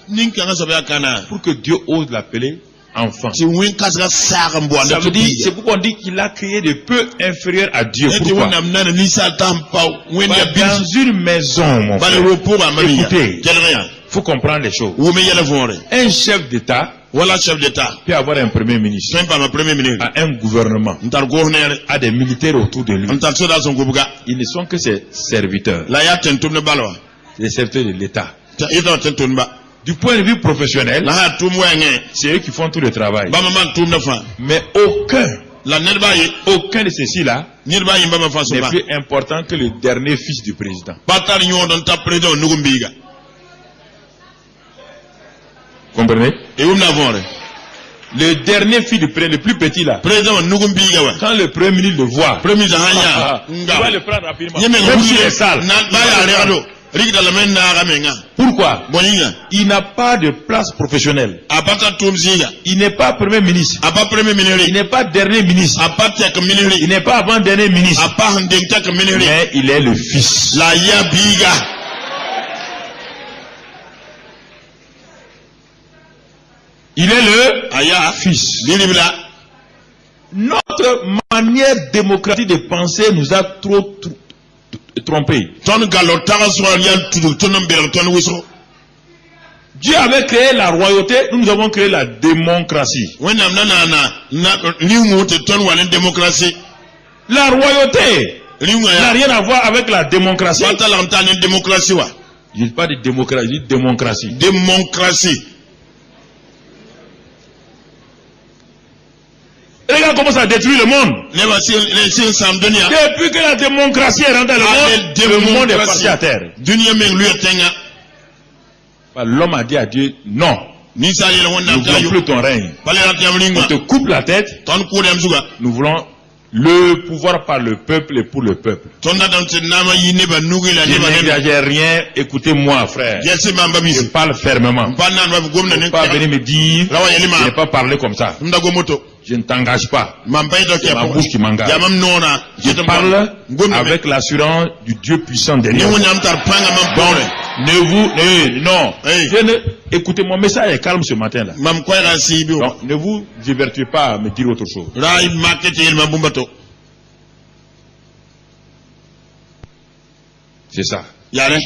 A: pour que Dieu ose l'appeler enfant? Ça veut dire, c'est pourquoi on dit qu'il a créé de peu inférieur à Dieu. Pourquoi? Dans une maison, mon frère, écoutez, il faut comprendre les choses. Un chef d'État peut avoir un premier ministre, a un gouvernement, a des militaires autour de lui. Ils ne sont que ses serviteurs. Les serviteurs de l'État. Du point de vue professionnel,
B: la ha tum wenge
A: c'est eux qui font tout le travail.
B: ba man tum na fa
A: Mais aucun
B: la
A: de ceux-ci-là
B: nirba yi ba ma fa so
A: n'est
B: ba
A: plus important que le dernier fils du président.
B: patar nyo don ta président nugumbiga
A: Comprenez?
B: et on avore
A: Le dernier fils du président, le plus petit là,
B: président nugumbiga wa
A: quand le premier ministre le voit,
B: premier de hanya
A: il va le prendre rapidement.
B: yeme
A: Même s'il est sale.
B: na ba ya reado rigda la men na ramenga
A: Pourquoi?
B: boninga
A: Il n'a pas de place professionnelle.
B: apata tum ziga
A: Il n'est pas premier ministre.
B: apa premier
A: Il
B: ministre
A: n'est pas dernier ministre.
B: apata ka
A: Il
B: ministre
A: n'est pas avant-dernier ministre.
B: apa handenta ka ministre
A: Mais il est le fils.
B: la ya biga
A: Il est le
B: aya
A: fils.
B: lilibla
A: Notre manière démocratique de penser nous a trop trompés.
B: ton galotara so ya tudu ton mbel ton wiso
A: Dieu avait créé la royauté, nous avons créé la démocratie.
B: wenam na limu te ton walen démocratie
A: La royauté
B: limu
A: n'a
B: ya
A: rien à voir avec la démocratie.
B: pata lantane démocratie wa
A: Je ne dis pas de démocratie, je dis démocratie.
B: démocratie
A: Regarde comment ça détruit le monde.
B: ne ba si samdenia
A: Depuis que la démocratie est rentrée dans le monde est parti à terre.
B: dunia men lu tenga
A: L'homme a dit à Dieu, non,
B: ni sa yele wonna
A: nous voulons
B: tayo
A: plus ton règne.
B: pale rat yam
A: On
B: lingwa
A: te coupe la tête,
B: ton ko dem suga
A: nous voulons le pouvoir par le peuple et pour le peuple.
B: ton da dan te nama yine ba nugi la
A: Je
B: ne ba ne
A: n'exagère rien, écoutez-moi frère.
B: yesi mamba
A: Je
B: misi
A: parle fermement.
B: panna ba gomna
A: Ne
B: ne
A: pas venir me dire,
B: rawa yeli
A: je n'ai
B: ma
A: pas parlé comme ça.
B: ndago moto
A: Je ne t'engage pas.
B: mamba ito ke
A: Ma bouche qui m'engage.
B: jamam nona
A: Je parle avec l'assurance du Dieu puissant
B: ni
A: derrière.
B: wonyam tar panga mam bore
A: Non.
B: Hey.
A: Écoutez, mon message est calme ce matin-là.
B: mam koy ra sibi
A: Donc, ne vous divertissez pas à me dire autre chose.
B: rai market yel ma bumbato
A: C'est ça.
B: yare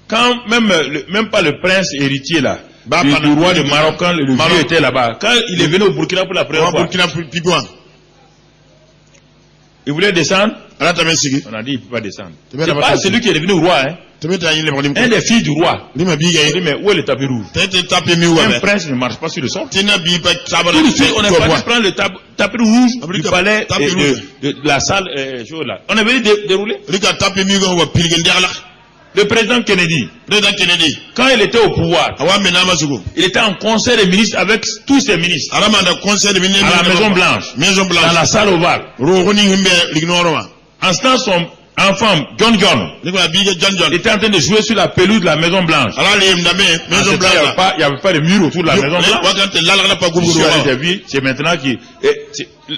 A: Quand même pas le prince héritier là,
B: Bah,
A: du
B: pendant-
A: roi de Maroc, quand le
B: Maroc.
A: vieux était là-bas, quand il est venu au Burkina pour la première
B: wa
A: fois,
B: burkina pigwa
A: il voulait descendre,
B: ala tamen sigi
A: on a dit il ne peut pas descendre.
B: Tu
A: C'est
B: veux la
A: pas
B: bataille.
A: celui qui est devenu roi, hein.
B: tebe ta yile bolim
A: Un des filles du roi.
B: lima biga
A: Il dit mais où est le tapis rouge?
B: tete tape mi wa
A: Un prince ne marche pas sur le sol.
B: tina bi pa sabara
A: Tout de suite, on est parti prendre le tapis rouge
B: Après,
A: du palais
B: tapis
A: et
B: rouge.
A: de la salle chose là. On est venu dérouler.
B: rika tape mi go wa pilgen derla
A: Le président Kennedy,
B: président Kennedy
A: quand il était au pouvoir,
B: awa menama sugo
A: il était en conseil des ministres avec tous ses ministres
B: arama da conseil de ministre
A: à la Maison Blanche,
B: maison
A: dans
B: blanche
A: la salle ovale.
B: rohoni himbe lignoro
A: En ce temps, son enfant, John John,
B: rika biga John
A: était en train de jouer sur la pelouse de la Maison Blanche.
B: ala le ndame
A: En
B: maison
A: ce temps,
B: blanche
A: il n'y avait pas de mur autour de la Maison Blanche.
B: wakante lalala pa
A: Je
B: guburu
A: suis allé, j'ai vu, c'est maintenant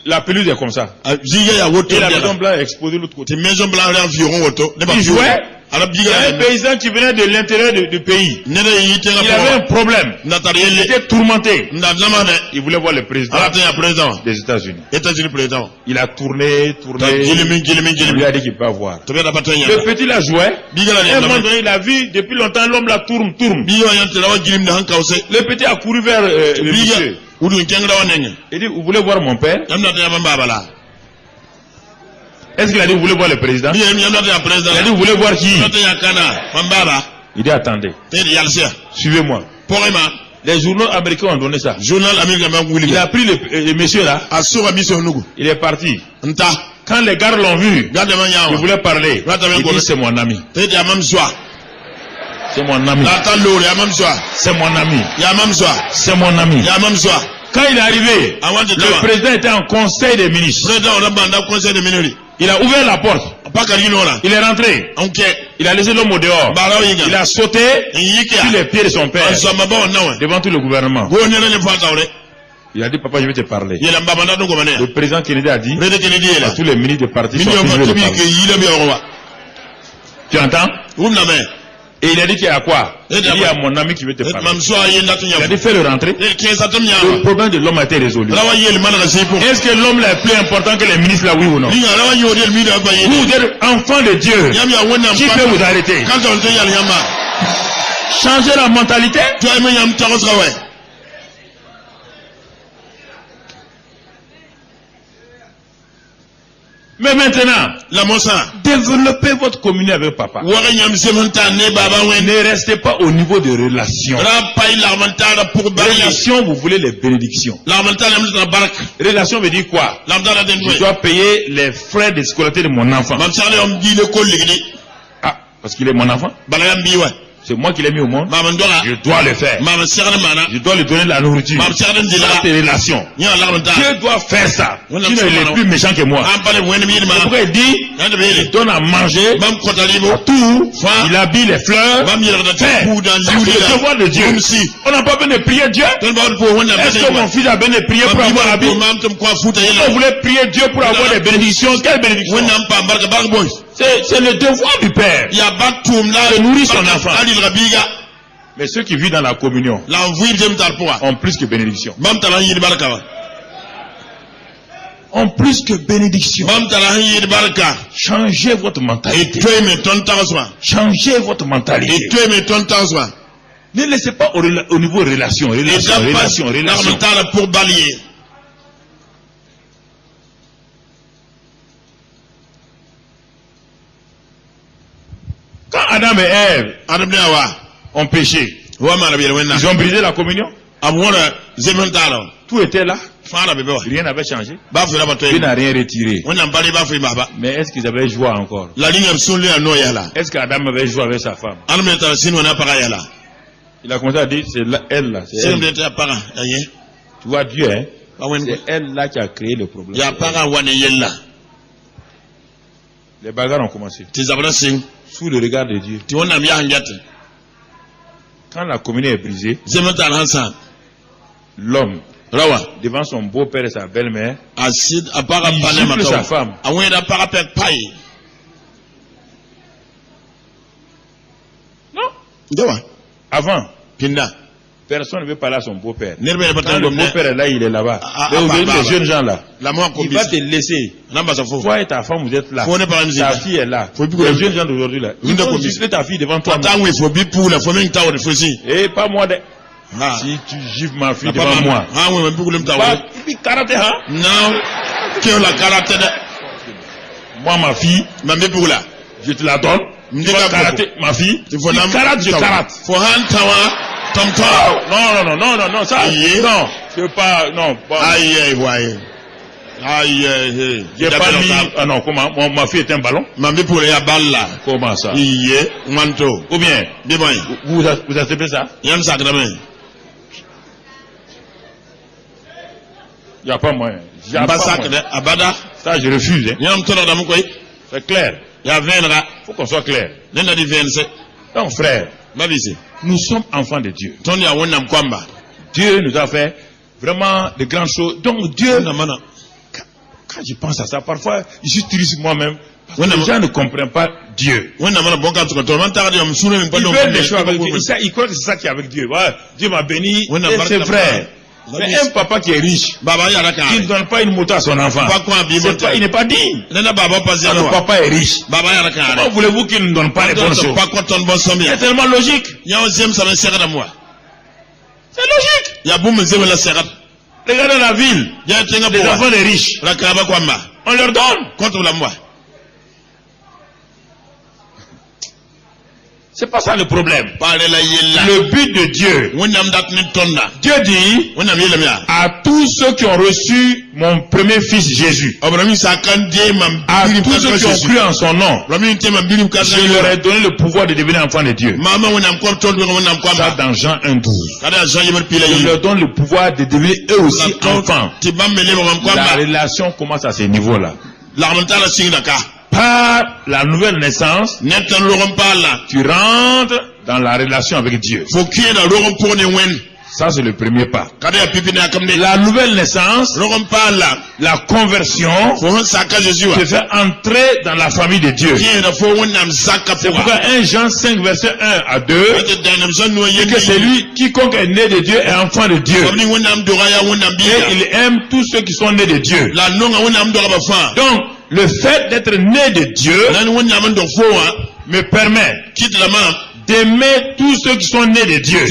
A: la pelouse est comme ça.
B: ziga ya woto
A: Et la Maison
B: derla
A: Blanche est exposée de l'autre côté.
B: te maison blanche environ woto ne ba
A: Il jouait.
B: ala
A: Il y a un
B: biga
A: paysan qui venait de l'intérieur du pays.
B: nene yite
A: Il avait un
B: nga
A: problème.
B: natar
A: Il
B: yelle
A: était tourmenté.
B: nda zamane
A: Il voulait voir le président
B: ala ta président
A: des États-Unis.
B: États-Unis président
A: Il a tourné.
B: ta gilimi
A: Il lui a dit qu'il peut voir.
B: to beda batanya
A: Le petit l'a joué.
B: biga la
A: À un moment
B: ne
A: donné, il a vu depuis longtemps l'homme la tourne.
B: biga yante lawa gilim da hankause
A: Le petit a couru vers le
B: biga
A: monsieur.
B: udu kengra wanenga
A: Il dit, vous voulez voir mon père?
B: yamna ta yamba bala
A: Est-ce qu'il a dit, vous voulez voir le président?
B: biga yamna ta président
A: Il a dit, vous voulez voir qui?
B: yamna ta yakana mambaba
A: Il dit, attendez,
B: te yalsia
A: suivez-moi.
B: porema
A: Les journaux américains ont donné ça.
B: journal américain ma wuli
A: Il a pris le monsieur là,
B: asura biso nugu
A: il est parti.
B: nta
A: Quand les gardes l'ont vu,
B: gade ma
A: il
B: nyawa
A: voulait parler. Il dit, c'est mon ami.
B: te ya mam soa
A: C'est mon ami.
B: la ta lore ya mam soa
A: C'est mon ami.
B: ya mam soa
A: C'est mon ami.
B: ya mam soa
A: Quand il est arrivé,
B: I want to
A: le
B: tell
A: président était en conseil des ministres.
B: président on a banda conseil de minori
A: Il a ouvert la porte.
B: pas karinora
A: Il est rentré.
B: onke
A: Il a laissé l'homme au dehors.
B: bara
A: Il
B: yinga
A: a sauté
B: yike
A: sur les pieds de son père
B: so maba onawe
A: devant tout le gouvernement.
B: go ne ne pas tawre
A: Il a dit, papa, je vais te parler.
B: yela mbaba na ngo mane
A: Le président Kennedy a dit,
B: président Kennedy
A: à
B: yela
A: tous les ministres de parti sont
B: minyo
A: je vais
B: ma
A: le
B: tibi ke
A: parler.
B: yila bi orwa
A: Tu entends?
B: umna me
A: Et il a dit qu'il y a quoi? Il dit à mon ami qui veut te parler.
B: mam soa yenda tunya
A: Il a dit, fais-le rentrer.
B: ke sa tum
A: Le
B: nyawa
A: problème de l'homme a été résolu.
B: rawa yel man ga sipo
A: Est-ce que l'homme là est plus important que les ministres là, oui ou non?
B: linga rawa yodel mi da baye
A: Vous êtes enfants de Dieu.
B: yam ya wona
A: Qui peut vous arrêter?
B: quand on te yal yamba
A: Changer la mentalité.
B: to ay yam tawos rawa
A: Mais maintenant,
B: la mosa
A: développez votre communion avec papa.
B: wara nyam semanta ne baba wen
A: Ne restez pas au niveau de relation.
B: rapai la mantara pour bari
A: Relation, vous voulez les bénédictions.
B: la mantara mta barak
A: Relation veut dire quoi?
B: la mantara den
A: Je dois payer les frais de scolarité de mon enfant.
B: mam sare om di le kol ligni
A: Ah, parce qu'il est mon enfant.
B: bala yam biwa
A: C'est moi qui l'ai mis au monde.
B: mam ndora
A: Je dois le faire.
B: mam sare mana
A: Je dois lui donner de la nourriture.
B: mam sare
A: Ça,
B: ndila
A: c'est relation.
B: nya la mantara
A: Dieu doit faire ça.
B: Voilà,
A: Sinon, il est plus méchant que moi.
B: am pale wen mi
A: C'est
B: ma
A: pourquoi il dit,
B: nande
A: il
B: be
A: donne à manger
B: mam kotalibo
A: à tout.
B: Fa.
A: Il habille les fleurs.
B: mam yira da
A: Fait.
B: pu dans
A: Ça, c'est le devoir de Dieu.
B: si
A: On n'a pas besoin de prier Dieu.
B: ton ba pour wona
A: Est-ce que mon fils a besoin de prier pour
B: mam
A: avoir la vie?
B: mam tam kwa futa
A: Si
B: yela
A: on voulait prier Dieu pour avoir des bénédictions, quelle bénédiction?
B: wona am pa barka barka boy
A: C'est le devoir du Père.
B: ya batum la
A: De nourrir son enfant.
B: ali rabiga
A: Mais ceux qui vivent dans la communion
B: la vuir dem tar poa
A: ont plus que bénédiction.
B: mam tala yir barka wa
A: Ont plus que bénédiction.
B: mam tala yir barka
A: Changez votre
B: et
A: mentalité.
B: toi me ton tanswa
A: Changez votre
B: et
A: mentalité.
B: toi me ton tanswa
A: Ne laissez pas au niveau relation,
B: et
A: relation, relation, relation.
B: la pour balayer
A: Quand Adam et Ève
B: adam ne wa
A: ont péché,
B: wa ma rabi wenna
A: ils ont brisé la communion.
B: abona zemen tala
A: Tout était là.
B: fa rabi wa
A: Rien n'avait changé.
B: ba fa ba
A: Dieu
B: toy
A: n'a rien retiré.
B: wonna bali ba fa baba
A: Mais est-ce qu'ils avaient joie encore?
B: la ligne sunle no yala
A: Est-ce qu'Adam avait joué avec sa femme?
B: adam ne tala sin wona para yala
A: Il a commencé à dire, c'est elle là. C'est
B: sin
A: elle.
B: de ta para aye
A: Tu vois Dieu, hein?
B: ba wen
A: C'est elle là qui a créé le problème.
B: ya para wane yella
A: Les bagarres ont commencé.
B: ti zabra sin
A: Sous le regard de Dieu.
B: ti wonna mi hanjate
A: Quand la communion est brisée,
B: zemen tala hansa
A: l'homme,
B: rawa
A: devant son beau-père et sa belle-mère,
B: asid apara
A: il
B: panema
A: gifle sa
B: taw
A: femme.
B: awen da para pe pai
A: Non.
B: dawa
A: Avant,
B: pinda
A: personne ne veut parler à son beau-père.
B: nerbe ne
A: Quand
B: patan
A: le
B: gomne
A: beau-père est là, il est là-bas.
B: Ah,
A: Mais vous
B: ah,
A: voyez
B: bah,
A: les
B: bah.
A: jeunes gens là.
B: la mo ko
A: Il va te laisser.
B: namba sa fo
A: Toi et ta femme, vous êtes là.
B: Faut ne pas amuser.
A: Ta fille est là.
B: Faut plus
A: Les
B: que-
A: jeunes gens d'aujourd'hui là. Ils
B: Une
A: vont
B: de
A: gifler ta fille devant toi.
B: Patan we fo bi pour la fo men taw de fo si
A: Et pas moi.
B: ha
A: Si tu gifles ma fille
B: papa
A: devant moi.
B: ha we bi kulum taw
A: Bah, il dit karaté, hein?
B: now que la karate de
A: Moi, ma fille,
B: ma me pour la
A: je te la donne. Tu
B: Ndi
A: vas
B: ka
A: karater ma fille.
B: il
A: Tu
B: faut nam
A: karates, je karate.
B: fo han tawa tom
A: Oh,
B: taw
A: non, ça.
B: Aïe.
A: Non, je veux pas, non. Pas,
B: aïe ouais aïe
A: j'ai pas mis, ah non, comment, ma fille est un ballon?
B: ma me pour ya balla
A: Comment ça?
B: iye manto
A: Ou bien,
B: de boy
A: vous acceptez ça?
B: yam sakrame
A: Il n'y a pas moyen. Y a
B: ba
A: pas
B: sakre
A: moyen.
B: abada
A: Ça, je refuse. Hein.
B: yam toro dam koy
A: C'est clair.
B: ya venra
A: Il faut qu'on soit clair.
B: nenda di vense
A: Donc, frère,
B: babisi
A: nous sommes enfants de Dieu.
B: ton ya wonnam kwamba
A: Dieu nous a fait vraiment de grandes choses. Donc, Dieu,
B: na mana
A: quand je pense à ça, parfois, je suis triste moi-même. Parce
B: Oui,
A: que
B: non,
A: les gens ne comprennent pas Dieu.
B: wonna mana bonka to to man ta di am sunu men
A: Ils
B: pardon
A: veulent des choses avec Dieu. Ils croient que c'est ça qui est avec Dieu. Ouais, Dieu m'a béni.
B: Oui, non,
A: Et
B: barka
A: c'est
B: Allah.
A: vrai.
B: Allah.
A: Mais un papa qui est riche,
B: baba ya raka
A: qui ne donne pas une moto à son enfant,
B: Pas quoi, bien
A: c'est pas- il n'est pas digne.
B: nena baba pas
A: Quand le papa est riche,
B: baba ya raka
A: comment voulez-vous qu'il ne donne pas les bonnes choses?
B: pas quoi ton bon somme
A: C'est tellement logique.
B: ya ozem sa men sekara moi
A: C'est logique.
B: ya bum zem la sekara
A: Regardez la ville.
B: ya tenga
A: Les
B: pour
A: enfants des riches,
B: raka ba kwamba
A: on leur donne.
B: contre la moi
A: C'est pas ça le problème.
B: pare la yella
A: Le but de Dieu,
B: wonnam dat ni tonda
A: Dieu dit
B: wonnam yella ya
A: à tous ceux qui ont reçu mon premier fils Jésus,
B: abrami sa kan de mam
A: à tous ceux qui ont cru en son nom,
B: rami tema bilim ka
A: je leur ai donné le pouvoir de devenir enfants de Dieu.
B: mama wonnam ko ton wonnam
A: Ça
B: kwamba
A: dans Jean 1:12.
B: kada Jean yemer pila
A: Je
B: yi
A: leur donne le pouvoir de devenir eux aussi enfants.
B: ti bamele mam
A: La
B: kwamba
A: relation commence à ce niveau-là.
B: la ramanta la singa ka
A: Par la nouvelle naissance,
B: netan logon pala
A: tu rentres dans la relation avec Dieu.
B: faut qu'il y ait dans logon pour ne wen
A: Ça, c'est le premier pas.
B: kada ya pipi na kamde
A: La nouvelle naissance,
B: logon pala
A: la conversion,
B: faut on saka Jésus wa
A: te fait entrer dans la famille de Dieu.
B: qui est da faut wonnam zaka
A: C'est
B: pour
A: pourquoi 1 Jean 5, verset 1 à 2,
B: ate danam son no
A: dit
B: yende
A: que c'est lui, quiconque est né de Dieu est enfant de Dieu.
B: ni wonnam dora ya wonnam
A: Et
B: bi
A: il aime tous ceux qui sont nés de Dieu.
B: la nonga wonnam dora ba fa
A: Donc, le fait d'être né de Dieu
B: nan wonnam ndo fo wa
A: me permet
B: kit la ma
A: d'aimer tous ceux qui sont nés de Dieu,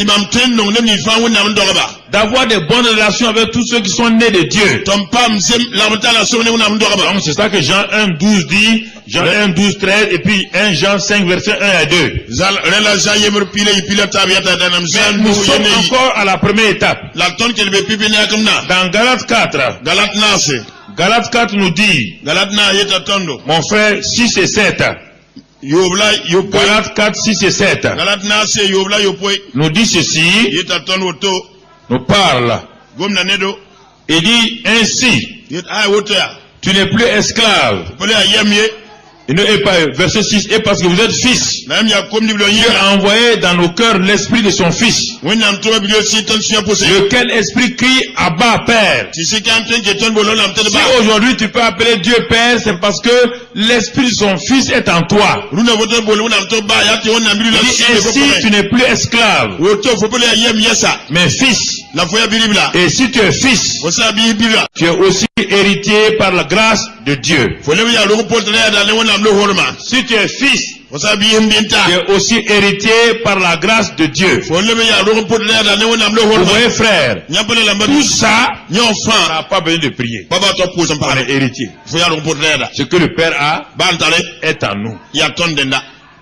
A: d'avoir de bonnes relations avec tous ceux qui sont nés de Dieu. Donc c'est ça que Jean 1:12 dit, Jean 1:12-13 et puis 1 Jean 5 verset 1 à 2. Mais nous sommes encore à la première étape. Dans Galates 4, Galates 4 nous dit, mon frère, 6 et 7. Galates 4, 6 et 7 nous dit ceci, nous parle. Il dit ainsi, tu n'es plus esclave. Et verset 6, et parce que vous êtes fils, Dieu a envoyé dans nos cœurs l'esprit de son fils, lequel esprit crie Abba Père. Si aujourd'hui tu peux appeler Dieu Père, c'est parce que l'esprit de son fils est en toi. Il dit ainsi tu n'es plus esclave, mais fils. Et si tu es fils, tu es aussi héritier par la grâce de Dieu. Si tu es fils, tu es aussi héritier par la grâce de Dieu. Vous voyez frère, tout ça, on n'a pas besoin de prier. On est héritier. Ce que le Père a est en nous.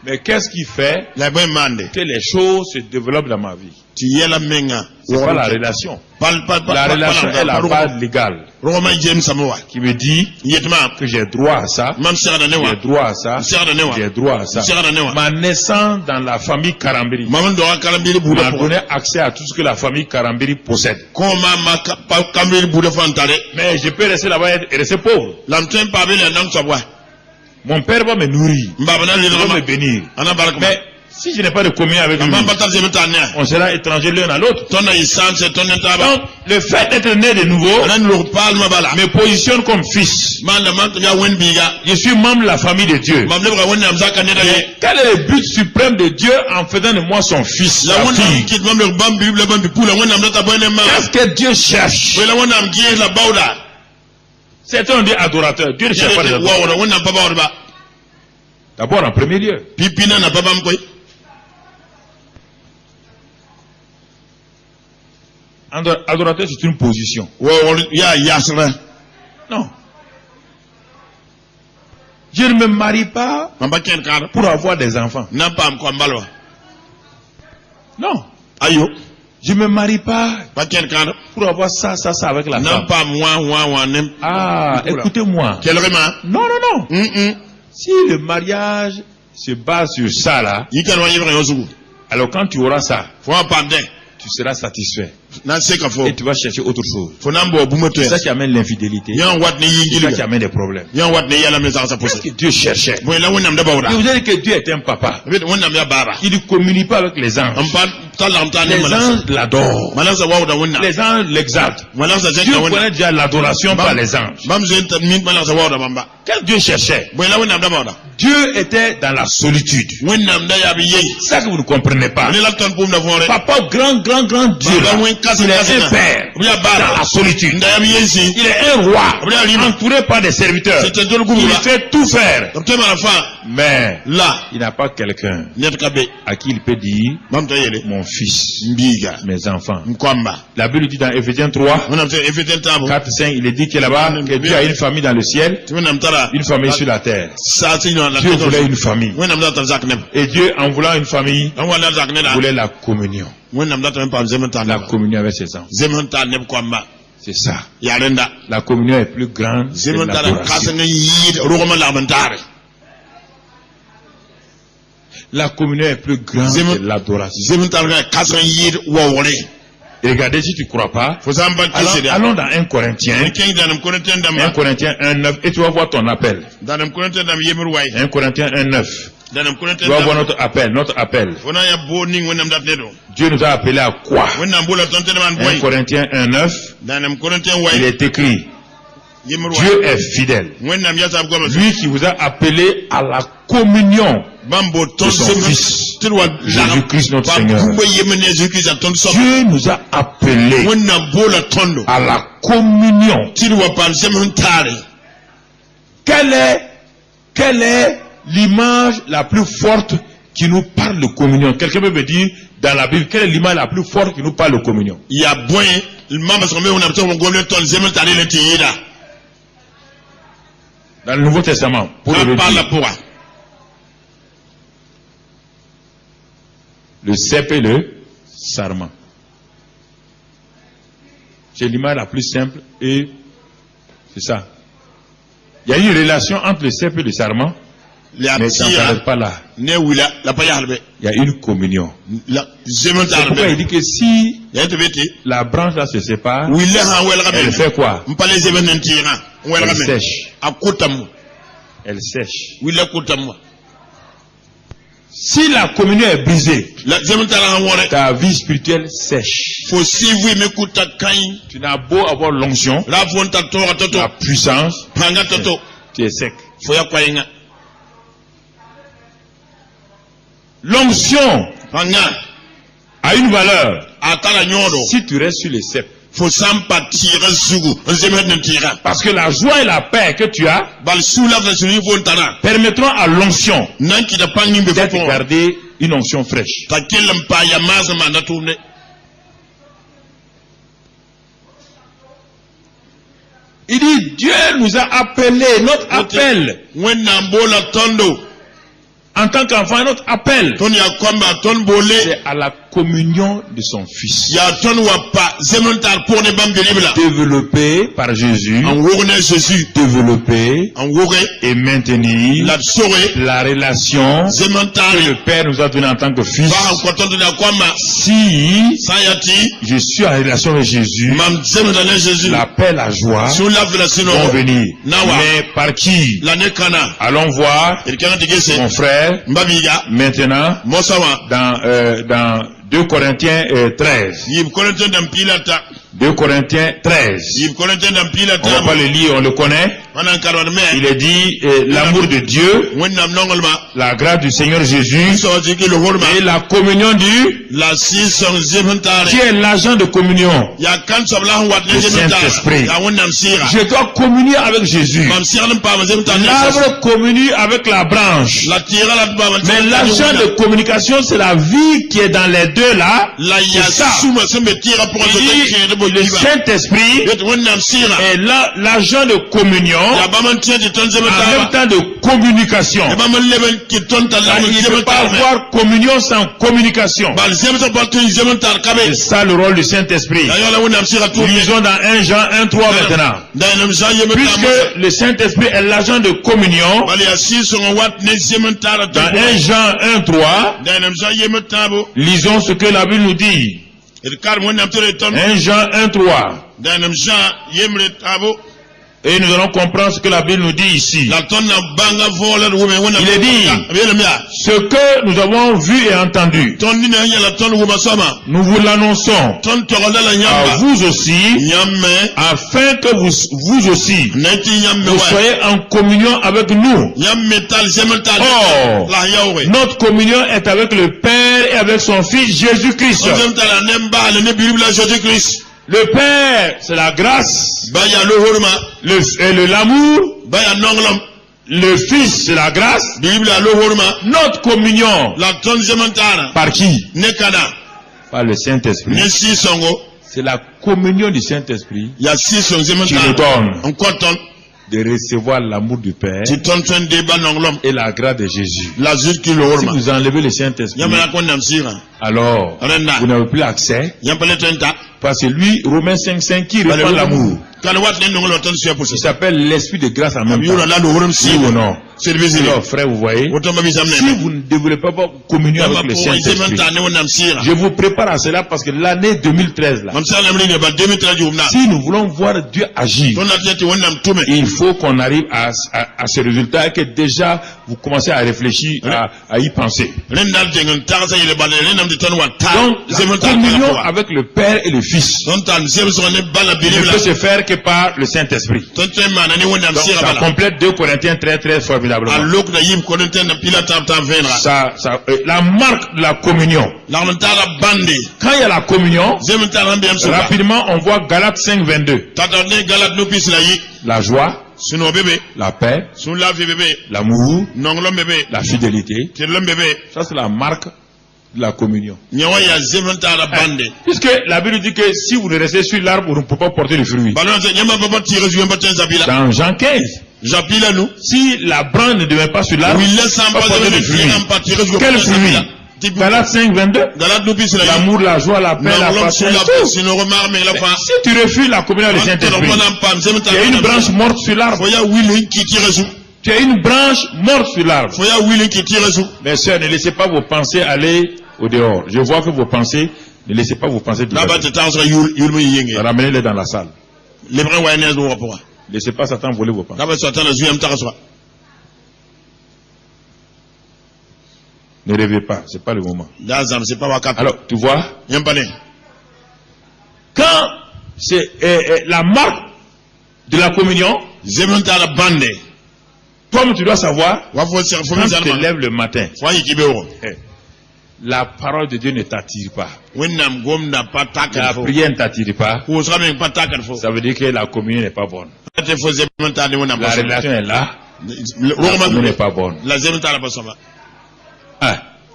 A: Mais qu'est-ce qui fait que les choses se développent dans ma vie? C'est pas la relation. La relation est la base légale qui me dit que j'ai droit à ça, j'ai droit à ça, j'ai droit à ça. Ma naissance dans la famille Karambiri m'a donné accès à tout ce que la famille Karambiri possède. Mais je peux rester là-bas et rester pauvre. Mon père va me nourrir, il va me bénir. Mais si je n'ai pas de communion avec lui, on sera étrangers l'un à l'autre. Donc, le fait d'être né de nouveau me positionne comme fils. Je suis membre de la famille de Dieu. Et quel est le but suprême de Dieu en faisant de moi son fils? Qu'est-ce que Dieu cherche? Certains ont dit adorateur. Dieu ne cherche pas les adorateurs. D'abord en premier lieu. Adorateur, c'est une position. Non. Je ne me marie pas pour avoir des enfants. Non. Je ne me marie pas pour avoir ça avec la femme. Ah, écoutez-moi. Non. Si le mariage se base sur ça là, alors quand tu auras ça, tu seras satisfait. Et tu vas chercher autre chose. C'est ça qui amène l'infidélité. C'est ça qui amène des problèmes. Qu'est-ce que Dieu cherchait? Et vous avez dit que Dieu est un papa. Il ne communie pas avec les anges. Les anges l'adorent. Les anges l'exaltent. Dieu connaît déjà l'adoration par les anges. Qu'est-ce que Dieu cherchait? Dieu était dans la solitude. C'est ça que vous ne comprenez pas. Papa, grand Dieu, il est un père dans la solitude. Il est un roi entouré par des serviteurs. Il fait tout faire. Mais là, il n'a pas quelqu'un à qui il peut dire mon fils, mes enfants. La Bible dit dans Ephésiens 3, 4, 5, il est dit que là-bas, que Dieu a une famille dans le ciel, une famille sur la terre. Dieu voulait une famille. Et Dieu, en voulant une famille, voulait la communion. La communion avec ses enfants. C'est ça. La communion est plus grande que l'adoration. La communion est plus grande que l'adoration. Et regardez, si tu ne crois pas, allons dans 1 Corinthiens 1:9 et tu vas voir ton appel. 1 Corinthiens 1:9. Tu vas voir notre appel. Dieu nous a appelés à quoi? 1 Corinthiens 1:9. Il est écrit, Dieu est fidèle. Lui qui vous a appelé à la communion de son Fils, Jésus-Christ notre Seigneur. Dieu nous a appelés à la communion. Quelle est l'image la plus forte qui nous parle de communion. Quelqu'un peut me dire, dans la Bible, quelle est l'image la plus forte qui nous parle de communion?
B: Il y a bon, le membre se met on a besoin de gommer ton zemen tari le tiyira.
A: Dans le Nouveau Testament, pour le
B: parle pour
A: le cep et le sarment. C'est l'image la plus simple et c'est ça. Il y a une relation entre le cep et le sarment, mais ça ne s'arrête pas là. Il y a une communion. C'est pourquoi il dit que si la branche là se sépare, elle fait quoi? Elle sèche. Elle sèche. Si la communion est brisée, ta vie spirituelle sèche. Tu n'as beau avoir l'onction, la puissance, tu es sec. L'onction a une valeur si tu restes sur les cèpes. Parce que la joie et la paix que tu as permettront à l'onction d'être gardée une onction fraîche. Il dit, Dieu nous a appelés, notre appel. En tant qu'enfant, notre appel, c'est à la communion de son Fils. Développé par Jésus, développer et maintenir la relation que le Père nous a donnée en tant que Fils. Si je suis en relation avec Jésus, la paix, la joie vont venir. Mais par qui? Allons voir mon frère maintenant dans 2 Corinthiens 13. 2 Corinthiens 13. On va pas le lire, on le connaît. Il est dit l'amour de Dieu, la grâce du Seigneur Jésus et la communion qui est l'agent de communion, le Saint-Esprit. Je dois communier avec Jésus. L'arbre communie avec la branche. Mais l'agent de communication, c'est la vie qui est dans les deux là. C'est ça. Le Saint-Esprit est l'agent de communion en même temps de communication. Il ne peut pas avoir communion sans communication. C'est ça le rôle du Saint-Esprit. Lisons dans 1 Jean 1,3 maintenant. Puisque le Saint-Esprit est l'agent de communion, dans 1 Jean 1,3, lisons ce que la Bible nous dit. 1 Jean 1,3. Et nous allons comprendre ce que la Bible nous dit ici. Il est dit, ce que nous avons vu et entendu, nous vous l'annonçons à vous aussi, afin que vous aussi, vous soyez en communion avec nous. Or, notre communion est avec le Père et avec son Fils Jésus-Christ. Le Père, c'est la grâce, l'amour, le Fils, c'est la grâce, notre communion, par qui? Par le Saint-Esprit. C'est la communion du Saint-Esprit qui nous donne de recevoir l'amour du Père et la grâce de Jésus. Si vous enlevez le Saint-Esprit, alors vous n'avez plus accès, parce que lui, Romains 5,5, qui répand l'amour, il s'appelle l'esprit de grâce en même temps. Oui ou non? Alors, frère, vous voyez, si vous ne développez pas communion avec le Saint-Esprit, je vous prépare à cela parce que l'année 2013 là, si nous voulons voir Dieu agir, il faut qu'on arrive à ce résultat et que déjà vous commencez à réfléchir, à y penser. Donc, la communion avec le Père et le Fils ne peut se faire que par le Saint-Esprit. Donc, ça complète 2 Corinthiens 13 formidablement. La marque de la communion. Quand il y a la communion, rapidement on voit Galates 5,22. La joie,
B: Sino bébé.
A: la paix,
B: Sun la vie bébé.
A: l'amour,
B: Nonglo bébé.
A: la fidélité.
B: Tirlom bébé.
A: Ça, c'est la marque de la communion.
B: Nyawa ya zementa la bande.
A: Puisque la Bible dit que si vous ne restez sur l'arbre, vous ne pouvez pas porter le fruit.
B: Balon se nyama baba tire zu yamba ten zabila.
A: Dans Jean 15,
B: Zabila nous.
A: si la branche ne demeure pas sur l'arbre,
B: Oui,
A: vous
B: laisse
A: ne
B: en
A: pouvez pas
B: pas
A: porter
B: de
A: le fruit.
B: fruit.
A: Quel fruit? Galates 5, 22.
B: Galat nous pisse la.
A: L'amour, la joie, la paix, la
B: L'homme sous
A: patience.
B: la
A: tout.
B: sino remar mais la
A: Mais
B: pas.
A: si tu refuses la communion du Saint-Esprit, il y a une branche morte sur l'arbre.
B: Foya willing qui tire zu.
A: Tu as une branche morte sur l'arbre.
B: Foya willing qui tire zu.
A: Mes sœurs, ne laissez pas vos pensées aller au dehors. Je vois que vos pensées, ne laissez pas vos pensées
B: Là-bas
A: divaguer.
B: te tanzra yul mu yenge.
A: Ramenez-les dans la salle.
B: Les bras wa nezo wa pour.
A: Laissez pas Satan voler vos pensées.
B: Là-bas tu attends la zu yam taraswa.
A: Ne rêvez pas, c'est pas le moment.
B: Dazam c'est pas wakap.
A: Alors, tu vois,
B: Yam pané.
A: quand c'est la marque de la communion,
B: Zementa la bande.
A: comme tu dois savoir,
B: Wa fo ser fo
A: quand
B: mi
A: tu te
B: zalma.
A: lèves le matin,
B: Foya ki bewo.
A: la parole de Dieu ne t'attire pas.
B: Wennam gom na
A: La
B: pataka fo.
A: prière ne t'attire pas.
B: Ko sra men pataka fo.
A: Ça veut dire que la communion n'est pas bonne.
B: Te fo zementa ni wona
A: La
B: pas.
A: relation est là, la communion n'est pas bonne.
B: La zementa la basoma.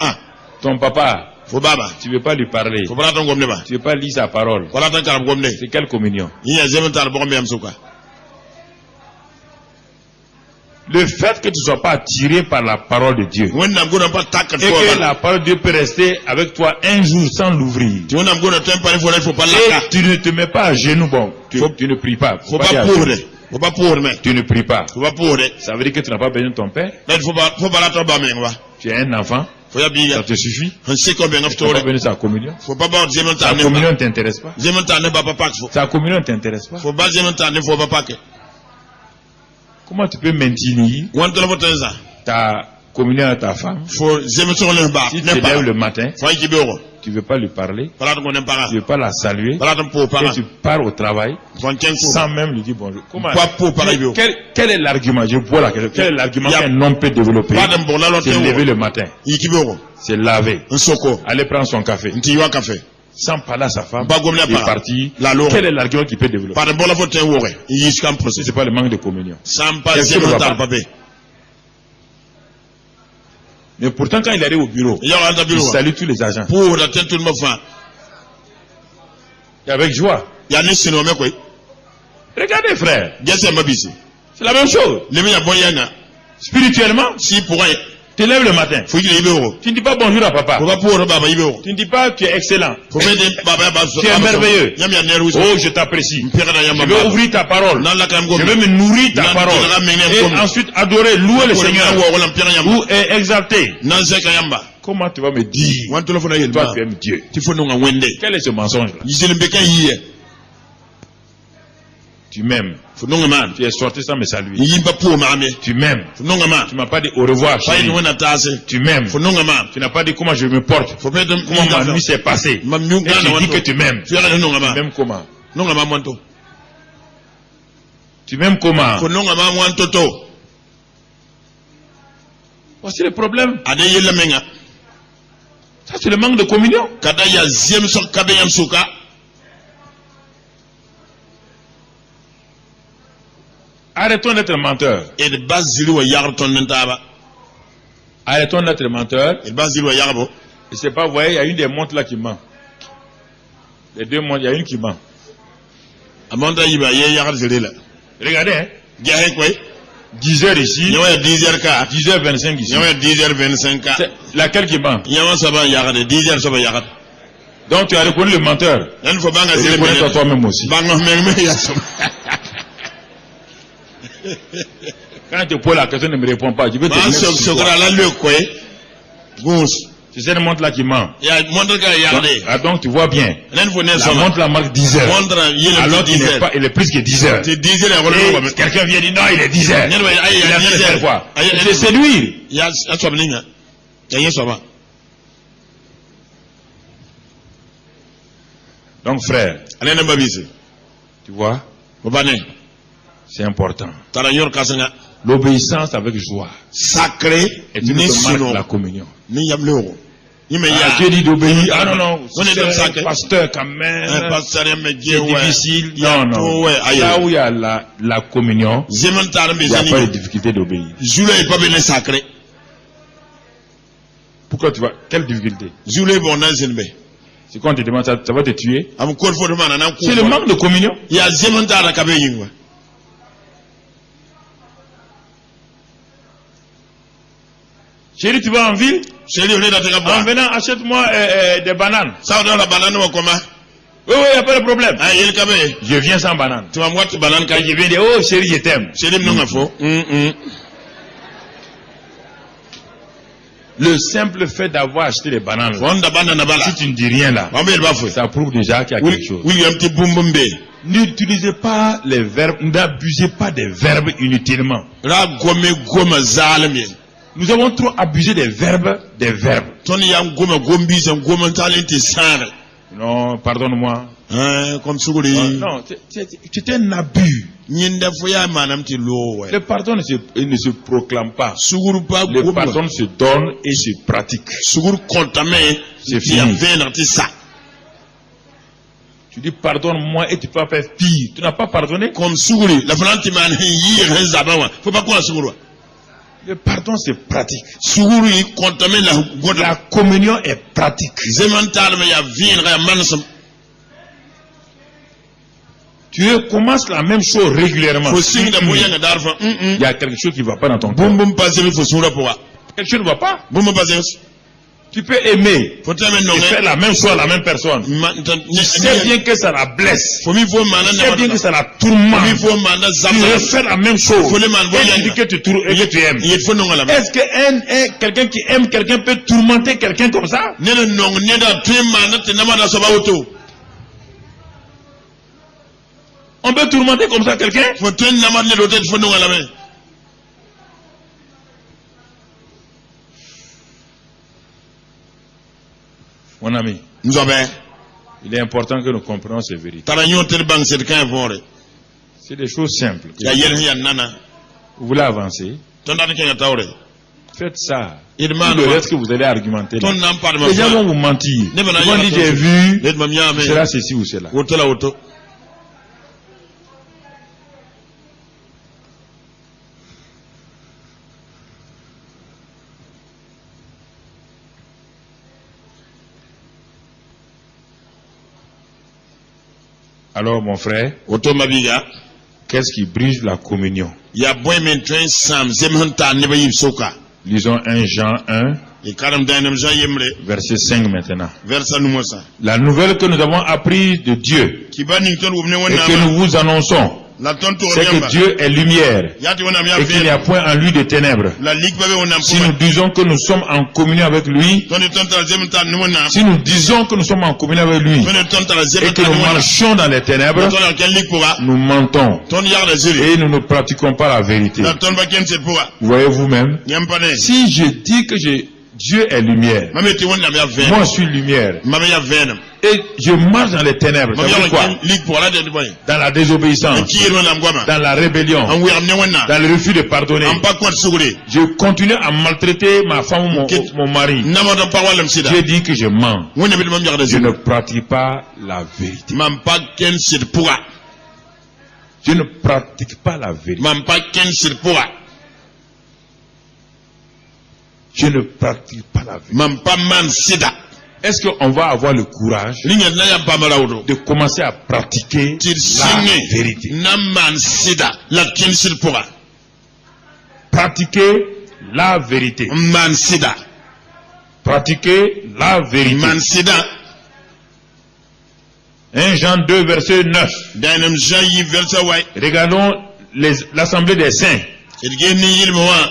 A: Ah, ton papa,
B: Fo baba.
A: tu ne veux pas lui parler.
B: Fo braton gom ne ba.
A: Tu ne veux pas lire sa parole.
B: Wala tan karam gom ne.
A: C'est quelle communion?
B: Iya zementa la bombe am suka.
A: Le fait que tu ne sois pas attiré par la parole de Dieu
B: Wennam gona pataka
A: et
B: fo
A: que
B: ba.
A: la parole de Dieu peut rester avec toi un jour sans l'ouvrir.
B: Tu wennam gona tempare fo fo pas
A: Et
B: la.
A: tu ne te mets pas à genoux, bon, tu ne pries pas.
B: Faut
A: dire
B: pas
A: à
B: pour
A: genoux.
B: de. Faut pas pour mais.
A: Tu ne pries pas.
B: Faut pas pour de.
A: Ça veut dire que tu n'as pas besoin de ton père.
B: Là faut pas la toba mais va.
A: Tu es un enfant,
B: Faut ya biga.
A: ça te suffit.
B: On sait combien
A: Tu
B: of
A: n'as pas
B: tore.
A: besoin de sa communion.
B: Faut pas ba zementa
A: Sa
B: ne
A: communion
B: ba.
A: ne t'intéresse pas.
B: Zementa ne ba papa fo.
A: Sa communion ne t'intéresse pas.
B: Faut ba zementa ne fo papa ke.
A: Comment tu peux maintenir
B: Wanto la botenza.
A: ta communion à ta femme
B: Faut zementa le ba.
A: si tu
B: Ne
A: te
B: pas.
A: lèves le matin,
B: Faut ki bewo.
A: tu ne veux pas lui parler,
B: Para ko ne para.
A: tu ne veux pas la saluer,
B: Para ton po para.
A: et tu pars au travail
B: Faut ken ko.
A: sans même lui dire bonjour. Comment
B: Pas pour parler.
A: quel est l'argument? Je vois la question. Quel est l'argument qu'un homme peut développer?
B: Pas de bon la
A: C'est lever
B: lotewo.
A: le matin,
B: Iki bewo.
A: c'est laver,
B: Un soko.
A: aller prendre son café,
B: Nti wa café.
A: sans parler à sa femme,
B: Pas comme la
A: il est
B: para.
A: parti.
B: La loro.
A: Quel est l'argument qu'il peut développer?
B: Para bon la fote wore. Yi skam
A: Ce
B: procès.
A: n'est pas le manque de communion.
B: Sans pas
A: Qu'est-ce que tu
B: zementa
A: vas pas?
B: papé.
A: Mais pourtant, quand il arrive au bureau,
B: Yo anda
A: il
B: biro.
A: salue tous les agents.
B: Pour la tête tout le monde fa.
A: Et avec joie.
B: Ya ne sino me koy.
A: Regardez, frère,
B: Gese mabisi.
A: c'est la même chose.
B: Le mi ya boyana.
A: Spirituellement,
B: Si pourrait.
A: tu te lèves le matin.
B: Faut qu'il y ait.
A: Tu ne dis pas bonjour à papa.
B: Faut pas pour baba ibe.
A: Tu ne dis pas tu es excellent.
B: Faut faire des baba baba.
A: Tu es merveilleux.
B: Yam ya neru.
A: Oh, je t'apprécie.
B: Mpira na
A: Je
B: yam
A: vais ouvrir ta parole.
B: Nan la kam go.
A: Je vais me nourrir ta
B: Nan
A: parole.
B: tu la mène
A: Et
B: comme.
A: ensuite adorer, louer le Seigneur.
B: Wala mpira yam.
A: Ou exalter.
B: Nan zeka yamba.
A: Comment tu vas me dire
B: Wan to la fona
A: que toi
B: yelba.
A: tu aimes Dieu?
B: Ti fo no nga wende.
A: Quel est ce mensonge-là?
B: Yisele mbeka yiye.
A: Tu m'aimes.
B: Fo no nga man.
A: Tu es sorti sans me saluer.
B: Yimba pour maame.
A: Tu m'aimes.
B: Fo no nga man.
A: Tu m'as pas dit au revoir,
B: Fa
A: chérie.
B: ni wona tase.
A: Tu m'aimes.
B: Fo no nga man.
A: Tu n'as pas dit comment je me porte.
B: Faut pas de
A: Comment ma nuit s'est passée.
B: Mam
A: Et
B: ñu
A: tu
B: ngana
A: dis
B: wanto.
A: que tu m'aimes.
B: Fiara no nga
A: Tu
B: man.
A: m'aimes comment?
B: No nga man wanto.
A: Tu m'aimes comment?
B: Fo no nga man wanto to.
A: Voici le problème.
B: Ade yella menga.
A: Ça, c'est le manque de communion.
B: Kada ya ziem so kabe yam suka.
A: Arrêtons d'être menteurs.
B: Et de base zili wa yar ton nentaba.
A: Arrêtons d'être menteurs.
B: Et de base zili wa yar bo.
A: Et c'est pas, vous voyez, il y a une des montres là qui ment. Les deux montres, il y a une qui ment.
B: Amanda yiba ye yar zili la.
A: Regardez, hein.
B: Gahe koy.
A: 10 heures ici,
B: Nyawa ya 10h ka.
A: 10h25 ici.
B: Nyawa ya 10h25 ka.
A: C'est laquelle qui ment?
B: Nyawa saba yar de 10h saba yar.
A: Donc tu as reconnu le menteur.
B: Nan fo banga
A: Et
B: zili
A: reconnais-toi toi-même aussi.
B: Banga me ya saba.
A: Quand je te pose la question, ne me réponds pas. Je vais te
B: Ma
A: dire.
B: so sokra la le koy. Gus.
A: C'est cette montre là qui ment.
B: Ya montre ka yar de.
A: Ah, donc tu vois bien.
B: Nan fo ne
A: La
B: saba.
A: montre là marque 10 heures.
B: Montre yele
A: Alors qu'il n'est
B: 10h.
A: pas, il est plus que 10 heures.
B: C'est 10h ya wala
A: Et
B: ko.
A: quelqu'un vient dire non, il est 10 heures.
B: Nyen wa ay
A: Il
B: ya
A: a fait
B: 10h.
A: faire quoi?
B: Ay
A: C'est séduire.
B: ya asaba ninga. Ya ye saba.
A: Donc frère,
B: Alena babisi.
A: tu vois,
B: Ko bane.
A: c'est important.
B: Tara yor kasanga.
A: L'obéissance avec joie.
B: Sacré
A: Et tu
B: ni
A: te marques
B: sino
A: la communion.
B: ni yamleo.
A: Dieu dit d'obéir. Ah non, non,
B: On est
A: c'est
B: comme ça,
A: un pasteur quand même.
B: Un pasteur me dit,
A: C'est
B: ouais.
A: difficile.
B: Ya
A: Non,
B: to,
A: non.
B: ouais, aïe.
A: Là où il y a la communion,
B: Zeman tar
A: il n'y a pas de
B: bezani.
A: difficulté d'obéir.
B: Zule est pas bien sacré.
A: Pourquoi tu vas? Quelle difficulté?
B: Zule bon dans zenbe.
A: C'est quand on te demande ça, ça va te tuer.
B: Am kor fo de man nan
A: C'est le manque de communion.
B: Ya zeman tar ka be yingwa.
A: Chérie, tu vas en ville?
B: Chérie, on est dans ta
A: En
B: boîte.
A: venant, achète-moi des bananes.
B: Ça dans la banane ou comment?
A: Oui, oui, il n'y a pas de problème.
B: Ah, il kabe.
A: Je viens sans banane.
B: Tu vas moi tu banane
A: Quand
B: ka.
A: je viens dire, oh chérie, je t'aime.
B: Chérie, non ngafo.
A: Le simple fait d'avoir acheté des bananes, là,
B: Fonda banane bala.
A: si tu ne dis rien là,
B: Wambe ba fo.
A: ça prouve déjà qu'il y a quelque chose.
B: William ti bumbumbe.
A: N'utilisez pas les verbes, n'abusez pas des verbes inutilement.
B: Ra gome zalmi.
A: Nous avons trop abusé des verbes,
B: Ton yam gombi sem gome talenti sare.
A: Non, pardonne-moi.
B: Comme suguri.
A: Non, c'est un abus.
B: Nyinda fo ya manam ti lo we.
A: Le pardon ne se proclame pas.
B: Suguru pa
A: Le
B: gome.
A: pardon se donne et se pratique.
B: Suguru kontame.
A: C'est
B: Ti ya
A: fini.
B: vener ti sa.
A: Tu dis pardonne-moi et tu peux faire pire. Tu n'as pas pardonné.
B: Comme suguri. La franti man yi rezabawa. Faut pas quoi suguru.
A: Le pardon se pratique.
B: Suguru yi kontame la goda.
A: La communion est pratique.
B: Zeman tar me ya vin ya mansam.
A: Tu commences la même chose régulièrement.
B: Faut signe da boya nga darfa.
A: Il y a quelque chose qui ne va pas dans ton cœur.
B: Bum bum passe mi fo sura poa.
A: Quelque chose ne va pas.
B: Bum passe.
A: Tu peux aimer
B: Faut tame no
A: et faire la même chose à la même personne. Tu sais bien que ça la blesse.
B: Faut mi fo mana
A: Tu sais bien que
B: na.
A: ça la
B: Faut
A: tourmente.
B: mi fo mana
A: Tu
B: zamza.
A: veux faire la même chose.
B: Faut le man
A: Et tu dis que tu aimes.
B: Il faut non la.
A: Est-ce que quelqu'un qui aime quelqu'un peut tourmenter quelqu'un comme ça?
B: Ne non ne da tu mana te namada so ba auto.
A: On peut tourmenter comme ça quelqu'un?
B: Faut tu namada ne dote faut non la main.
A: Mon ami,
B: Nzobe.
A: il est important que nous comprenions ces vérités.
B: Taranyo tel bang c'est quand vore.
A: C'est des choses simples.
B: Ya yel ya nana.
A: Vous voulez avancer?
B: Ton dan ke tawre.
A: Faites ça.
B: Il
A: Tout
B: man
A: le reste que vous allez argumenter. là.
B: ton nam par ma.
A: Les gens vont vous mentir.
B: Ne
A: Ils
B: bana
A: vont
B: ya.
A: dire j'ai vu,
B: Let mam ya me.
A: cela, ceci ou cela.
B: Auto la auto.
A: Alors mon frère,
B: Auto mabiga.
A: qu'est-ce qui brise la communion?
B: Ya boy men train sam zemhanta ne ba yib soka.
A: Lisons 1 Jean 1,
B: Et karam danam ja yemre.
A: verset 5 maintenant.
B: Versa numosa.
A: La nouvelle que nous avons apprise de Dieu
B: Ki ba ning ton wubne
A: et
B: wona
A: que
B: ma.
A: nous vous annonçons,
B: La ton to
A: c'est que
B: yamba.
A: Dieu est lumière
B: Yati wona mi
A: et qu'il n'y
B: affaire.
A: a point en lui de ténèbres.
B: La ligue babe wona
A: Si nous
B: puma.
A: disons que nous sommes en communion avec lui,
B: Ton ton ta zemhanta numona.
A: si nous disons que nous sommes en communion avec lui
B: Ton ta
A: et que
B: zemhanta
A: nous
B: numona.
A: marchons dans les ténèbres,
B: Ton la ken ligue pura.
A: nous mentons
B: Ton yar la zuri.
A: et nous ne pratiquons pas la vérité.
B: La ton ba ken set pura.
A: Vous voyez vous-même,
B: Yampane.
A: si je dis que Dieu est lumière,
B: Mameti wona mi affaire.
A: moi je suis lumière,
B: Mame ya venam.
A: et je marche dans les ténèbres, ça
B: Mame
A: veut dire
B: ya
A: quoi?
B: ken ligue pura de boy.
A: Dans la désobéissance,
B: Ki yero na ngwama.
A: dans la rébellion,
B: An wi amne wona.
A: dans le refus de pardonner.
B: Am pa kwat suguri.
A: Je continue à maltraiter ma femme ou mon mari.
B: Namada pa walam sida.
A: Dieu dit que je mens.
B: Wona bi mam yar da
A: Je ne
B: zuri.
A: pratique pas la vérité.
B: Mam pa ken sit pura.
A: Je ne pratique pas la vérité.
B: Mam pa ken sit pura.
A: Je ne pratique pas la vérité.
B: Mam pa man sida.
A: Est-ce qu'on va avoir le courage
B: Linga na ya pa malawdo.
A: de commencer à pratiquer
B: Tir
A: la
B: singe.
A: vérité?
B: Na man sida. La ken sit pura.
A: Pratiquer la vérité.
B: Man sida.
A: Pratiquer la vérité.
B: Man sida.
A: 1 Jean 2 verset 9.
B: Danam jayi versa way.
A: Regardons l'assemblée des saints.
B: Irgeni yilmo wa.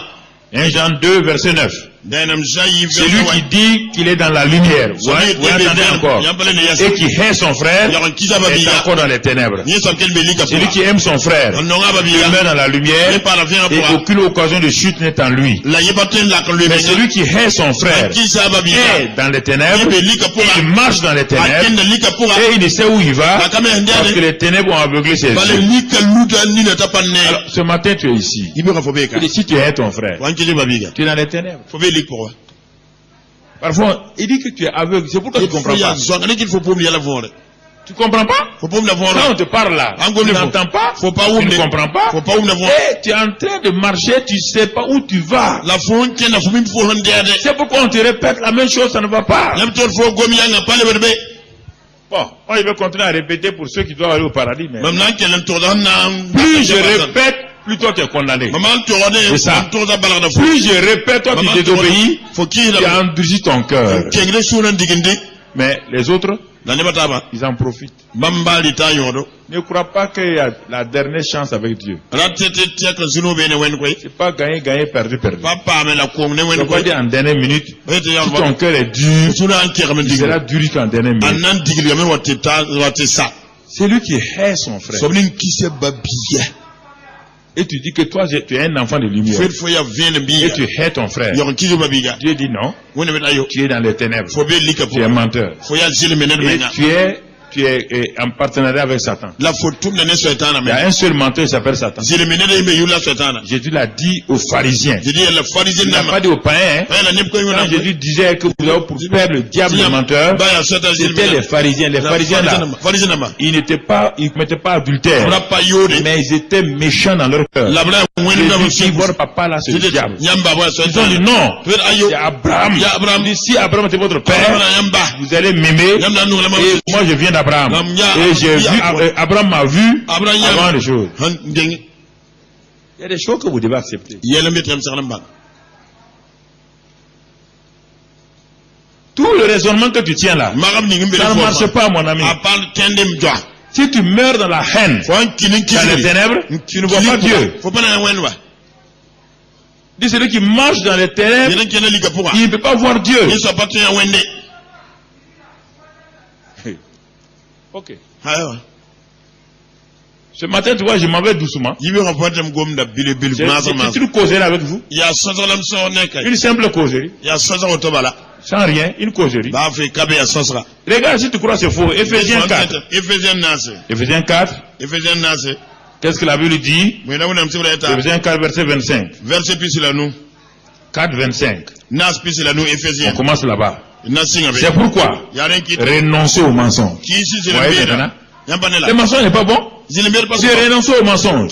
A: 1 Jean 2 verset 9.
B: Danam jayi
A: Celui
B: versa
A: qui
B: way.
A: dit qu'il est dans la lumière, vous attendez encore, et qui hait son frère, est encore dans les ténèbres. Celui qui aime son frère demeure dans la lumière et aucune occasion de chute n'est en lui. Mais celui qui hait son frère est dans les ténèbres, et il marche dans les ténèbres, et il ne sait où il va, parce que les ténèbres ont aveuglé ses yeux. Alors, ce matin tu es ici. Et si tu hais ton frère, tu es dans les ténèbres. Parfois, il dit que tu es aveugle. C'est pourquoi tu ne comprends pas. Tu ne comprends pas? Quand on te parle là, tu n'entends pas, tu ne comprends pas, et tu es en train de marcher, tu ne sais pas où tu vas. C'est pourquoi on te répète la même chose, ça ne va pas. Bon, moi je vais continuer à répéter pour ceux qui doivent aller au paradis. Mais plus je répète, plus toi tu es condamné. C'est ça. Plus je répète, toi tu désobéis, tu endurcis ton cœur. Mais les autres, ils en profitent. Ne crois pas qu'il y a la dernière chance avec Dieu. C'est pas gagner, gagner, perdu, perdu. C'est pas dire en dernière minute, si ton cœur est dur, il sera dur qu'en dernière minute. C'est lui qui hait son frère. Et tu dis que toi, tu es un enfant de lumière. Et tu hais ton frère. Dieu dit non. Tu es dans les ténèbres. Tu es menteur. Et tu es en partenariat avec Satan. Il y a un seul menteur qui s'appelle Satan. Jésus l'a dit aux pharisiens. Il n'a pas dit aux païens. Quand Jésus disait que vous avez pour perdre le diable le menteur, c'était les pharisiens. Les pharisiens là, ils ne commettaient pas adultère, mais ils étaient méchants dans leur cœur. Jésus dit, votre papa là, c'est le diable. Ils ont dit non, c'est Abraham. Il dit, si Abraham était votre père, vous allez m'aimer, et moi je viens d'Abraham. Et j'ai vu, Abraham m'a vu avant les choses. Il y a des choses que vous devez accepter. Tout le raisonnement que tu tiens là, ça ne marche pas, mon ami. Si tu meurs dans la haine, dans les ténèbres, tu ne vois pas Dieu. Dis celui qui marche dans les ténèbres, il ne peut pas voir Dieu. Ok. Ce matin, tu vois, je m'en vais doucement. C'est une causerie avec vous. Une simple causerie. Sans rien, une causerie. Regarde si tu crois que c'est faux. Éphésiens 4. Éphésiens 4. Qu'est-ce que la Bible dit? Éphésiens 4, verset 25. 4, 25. On commence là-bas. C'est pourquoi renoncer au mensonge. Le mensonge n'est pas bon. C'est renoncer au mensonge.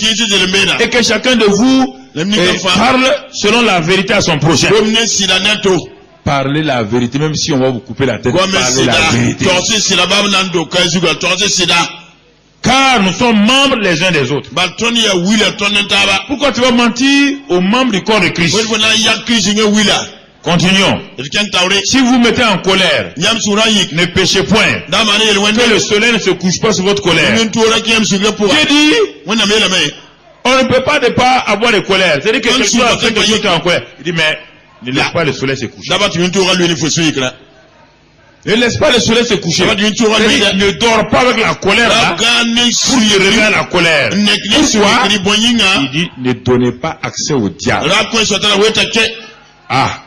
A: Et que chacun de vous parle selon la vérité à son prochain. Parlez la vérité, même si on va vous couper la tête. Parlez la vérité. Car nous sommes membres les uns des autres. Pourquoi tu vas mentir aux membres du corps de Christ? Continuons. Si vous mettez en colère, ne péchez point. Que le soleil ne se couche pas sur votre colère. Dieu dit, on ne peut pas ne pas avoir de colère. C'est-à-dire que quelqu'un a fait quelque chose en colère. Il dit, mais ne laisse pas le soleil se coucher. Ne laisse pas le soleil se coucher. Ne dors pas avec la colère là, pour qu'il revienne la colère. Pourquoi? Il dit, ne donnez pas accès au diable. Ah.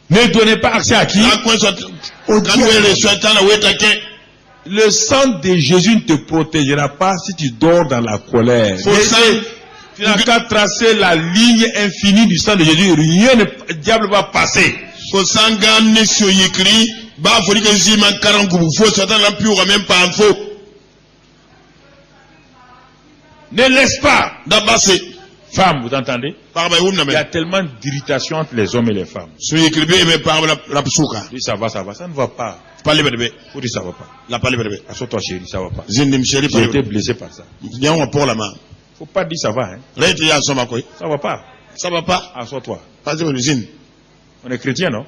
A: Ne donnez pas accès à qui? Au diable. Le sang de Jésus ne te protégera pas si tu dors dans la colère. Tu n'as qu'à tracer la ligne infinie du sang de Jésus. Rien ne diable va passer. Ne laisse pas. Femme, vous entendez? Il y a tellement d'irritation entre les hommes et les femmes. Dis ça va, ça ne va pas. Faut dire ça va pas. Assure-toi chérie, ça va pas. J'ai été blessé par ça. Faut pas dire ça va, hein. Ça va pas. Assure-toi. On est chrétien, non?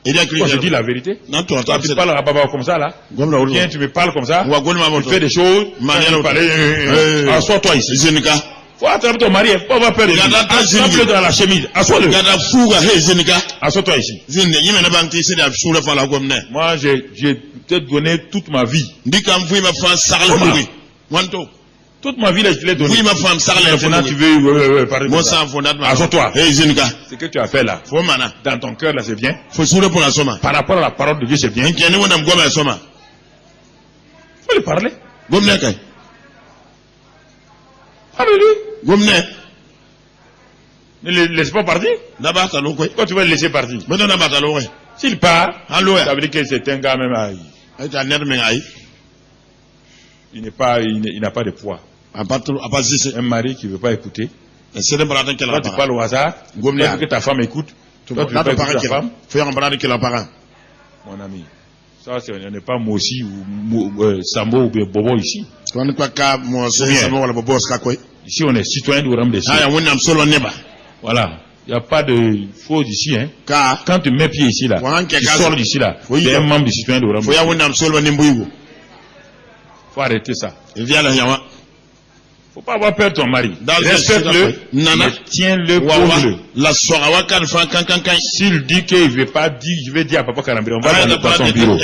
A: Quand je dis la vérité, toi tu parles à Baba comme ça là, viens tu me parles comme ça, tu fais des choses, assois-toi ici. Faut attraper ton mari, faut avoir peur de lui. Attrape-le dans la chemise, assois-le. Assois-toi ici. Moi j'ai te donné toute ma vie. Toute ma vie, je l'ai donné. Oui, ma femme, maintenant tu veux parler de ça. Assois-toi. Ce que tu as fait là, dans ton cœur là, c'est bien. Par rapport à la parole de Dieu, c'est bien. Il faut lui parler. Parle-lui. Ne le laisse pas partir.
B: D'abord, t'as l'eau,
A: Quand tu vas le laisser partir.
B: maintenant, d'abord, t'as l'eau,
A: S'il part,
B: Allô,
A: ça veut dire que c'est un gars même.
B: t'as l'air, mais aïe.
A: Il n'a pas de poids.
B: À part si
A: Un mari qui ne veut pas écouter.
B: c'est le bras qu'elle
A: Quand
B: a
A: tu parles au hasard, toi, il faut que ta femme écoute. Toi, tu ne veux pas écouter ta femme.
B: Fais un bras qu'elle a parent.
A: Mon ami, ça, on n'est pas Mossi ou Sambo ou Bobo ici.
B: Quand on croit qu'à moi, c'est Sambo, la Bobo, c'est quoi?
A: Ici, on est citoyen du Ram des Cieux.
B: Ah, on est solo neba.
A: Voilà. Il n'y a pas de faute ici. Hein.
B: Car,
A: Quand tu mets pied ici, là, tu sors d'ici, là. Tu es un membre du citoyen du Ram des Cieux. Il faut arrêter ça. Il ne faut pas avoir peur de ton mari. Respecte-le. Tiens-le, pose-le.
B: La soirée, quand
A: s'il dit qu'il ne veut pas dire, je vais dire à Papa Karambiri, on va dans son bureau.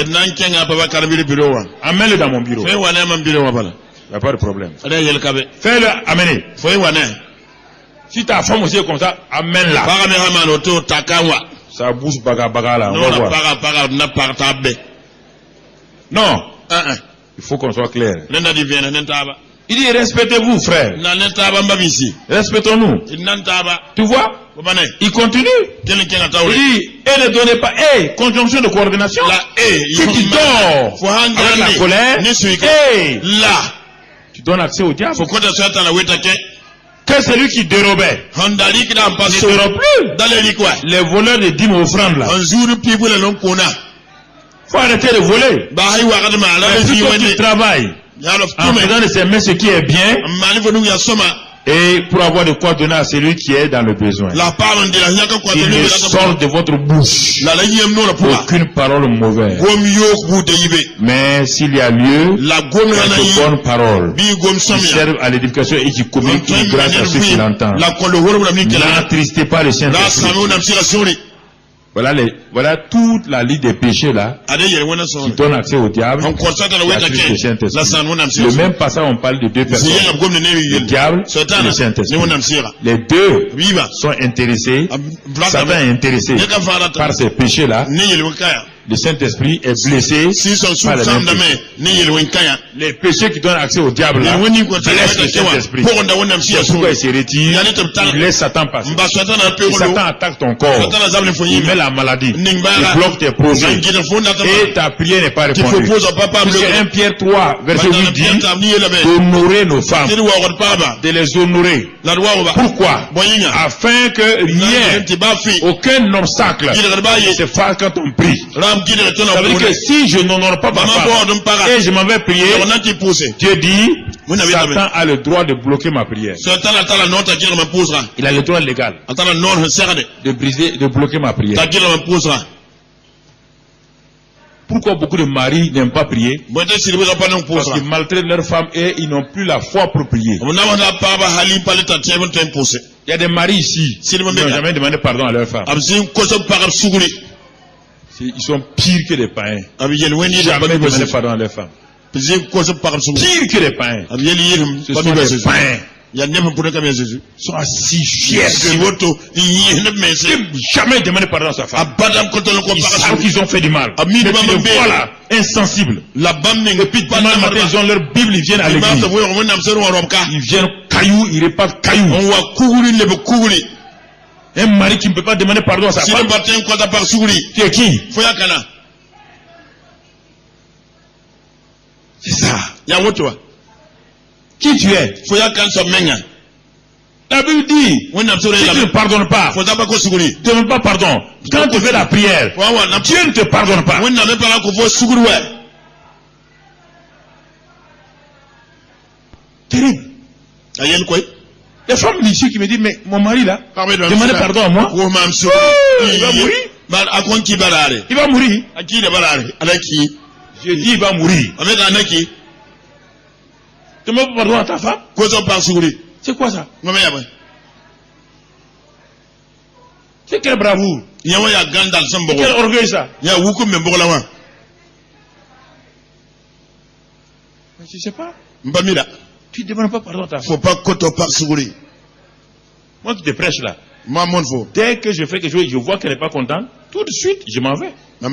A: Amène-le dans mon bureau. Il n'y a pas de problème. Fais-le amener. Si ta femme aussi est comme ça, amène-la. Ça bouge baga là. On va voir. Non. Il faut qu'on soit clair. Il dit respectez-vous, frère. Respectons-nous. Tu vois? Il continue. Il dit, et ne donnez pas, conjonction de coordination. Si tu dors avec la colère, tu donnes accès au diable. Que celui qui dérobait ne dérobe plus. Les voleurs de dîmes offrandes là. Faut arrêter de voler. Plutôt tu travailles en faisant de ses mains ce qui est bien, et pour avoir de quoi donner à celui qui est dans le besoin. Il ne sort de votre bouche aucune parole mauvaise. Mais s'il y a lieu, de bonnes paroles qui servent à l'édification et qui communiquent grâce à ceux qui l'entendent. N'attristez pas le Saint-Esprit. Voilà toute la liste des péchés là qui donne accès au diable. Le même passage, on parle de deux personnes, le diable et le Saint-Esprit. Les deux sont intéressés, Satan est intéressé par ces péchés là. Le Saint-Esprit est blessé par les mêmes péchés. Les péchés qui donnent accès au diable là, blessent le Saint-Esprit. C'est pourquoi il se retire, il laisse Satan passer. Et Satan attaque ton corps, il met la maladie, il bloque tes projets, et ta prière n'est pas répondue. Puisque 1 Pierre 3, verset 8 dit, d'honorer nos femmes, de les honorer. Pourquoi? Afin que rien, aucun obstacle ne se fasse quand on prie. Ça veut dire que si je n'honore pas ma femme et je m'en vais prier, Dieu dit, Satan a le droit de bloquer ma prière. Il a le droit légal de briser, de bloquer ma prière. Pourquoi beaucoup de maris n'aiment pas prier? Parce qu'ils maltraitent leurs femmes et ils n'ont plus la foi pour prier. Il y a des maris ici qui n'ont jamais demandé pardon à leurs femmes. Ils sont pires que les païens. Jamais demandé pardon à leurs femmes. Pire que les païens. Ce sont les païens. Ils sont assis fiers. Jamais demandé pardon à sa femme. Ils savent qu'ils ont fait du mal. Mais tu les vois là, insensibles. Demain matin, ils ont leur Bible, ils viennent à l'église. Ils viennent cailloux, ils repartent cailloux. Un mari qui ne peut pas demander pardon à sa femme. Tu es qui? C'est ça. Qui tu es? La Bible dit, si tu ne pardonnes pas, ne demande pas pardon. Quand tu fais la prière, Dieu ne te pardonne pas. Terrible. Les femmes ici qui me disent, mais mon mari là, demandez pardon à moi. Oh, il va mourir. Il va mourir. Je dis, il va mourir. Demande pardon à ta femme. C'est quoi ça? C'est quelle bravoure? Quel orgueil ça? Je ne sais pas. Tu ne demandes pas pardon à ta femme. Moi qui te prêche là. Dès que je fais quelque chose, je vois qu'elle n'est pas contente, tout de suite, je m'en vais. Je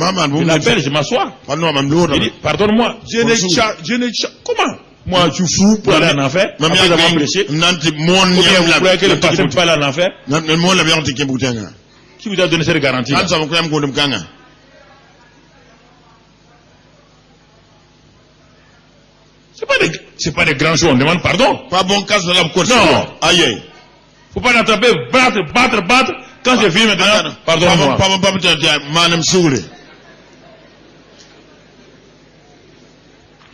A: l'appelle, je m'assois. Je dis, pardonne-moi. Je ne Comment? Moi, tu fous pour aller en enfer. Après avoir prêché. Ou bien vous croyez que le pasteur ne peut pas aller en enfer? Qui vous a donné cette garantie? C'est pas des grands jours, on demande pardon.
B: Pas bon cas de la cour.
A: Non.
B: Aïe.
A: Faut pas l'attraper, battre. Quand j'ai fini maintenant, pardonne-moi.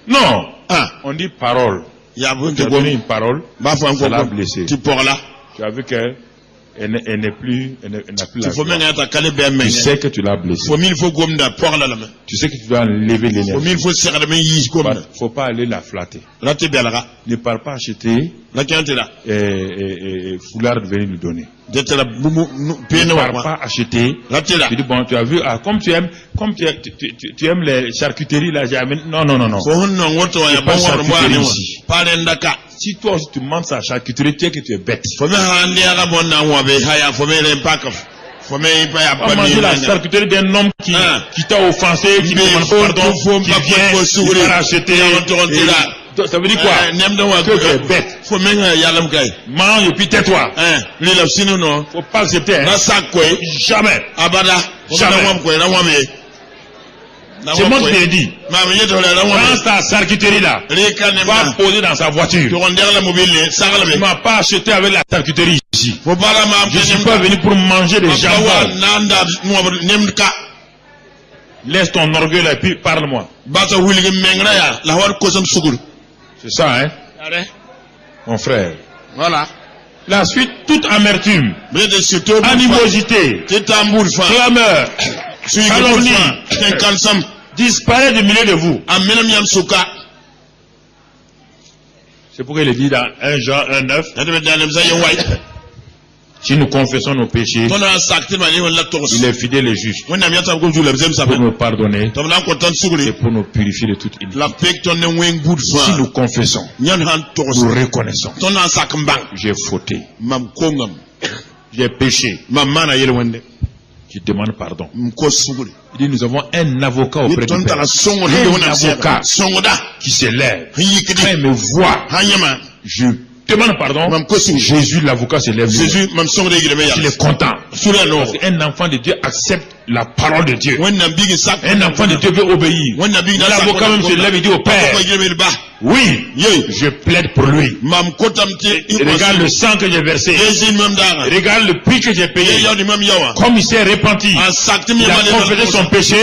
A: Non. On dit parole. Tu as donné une parole, ça l'a blessé. Tu as vu qu'elle n'a plus la joie. Tu sais que tu l'as blessé. Tu sais que tu dois enlever l'énergie. Il ne faut pas aller la flatter. Ne parle pas acheter foulard de venir lui donner. Ne parle pas acheter. Tu dis bon, tu as vu, comme tu aimes les charcuteries là, non. Pas charcuterie ici. Si toi aussi tu manges sa charcuterie, tu sais que tu es bête. Pas manger la charcuterie d'un homme qui t'a offensé, qui te demande pardon, qui vient, qui va racheter. Ça veut dire quoi? Que tu es bête. Mange et puis tais-toi. Faut pas accepter. Jamais. C'est moi qui te l'ai dit. Dans ta charcuterie là, va poser dans sa voiture. Tu ne m'as pas acheté avec la charcuterie ici. Je ne suis pas venu pour manger des jambons. Laisse ton orgueil là et puis parle-moi. C'est ça, hein? Mon frère.
B: Voilà.
A: La suite, toute amertume, animosité, clameur, calomnie, disparaît du milieu de vous. C'est pourquoi il est dit dans 1 Jean 1:9. Si nous confessons nos péchés, il est fidèle et juste pour nous pardonner et pour nous purifier de toute iniquité. Si nous confessons, nous reconnaissons. J'ai fauté. J'ai péché. Je demande pardon. Il dit nous avons un avocat auprès du Père. Un avocat qui s'élève. Quand il me voit, je demande pardon. Jésus l'avocat s'élève. Il est content. Parce qu'un enfant de Dieu accepte la parole de Dieu. Un enfant de Dieu veut obéir. L'avocat même se lève et dit au Père, oui, je plaide pour lui. Regarde le sang que j'ai versé. Regarde le prix que j'ai payé. Comme il s'est repenti, il a confessé son péché.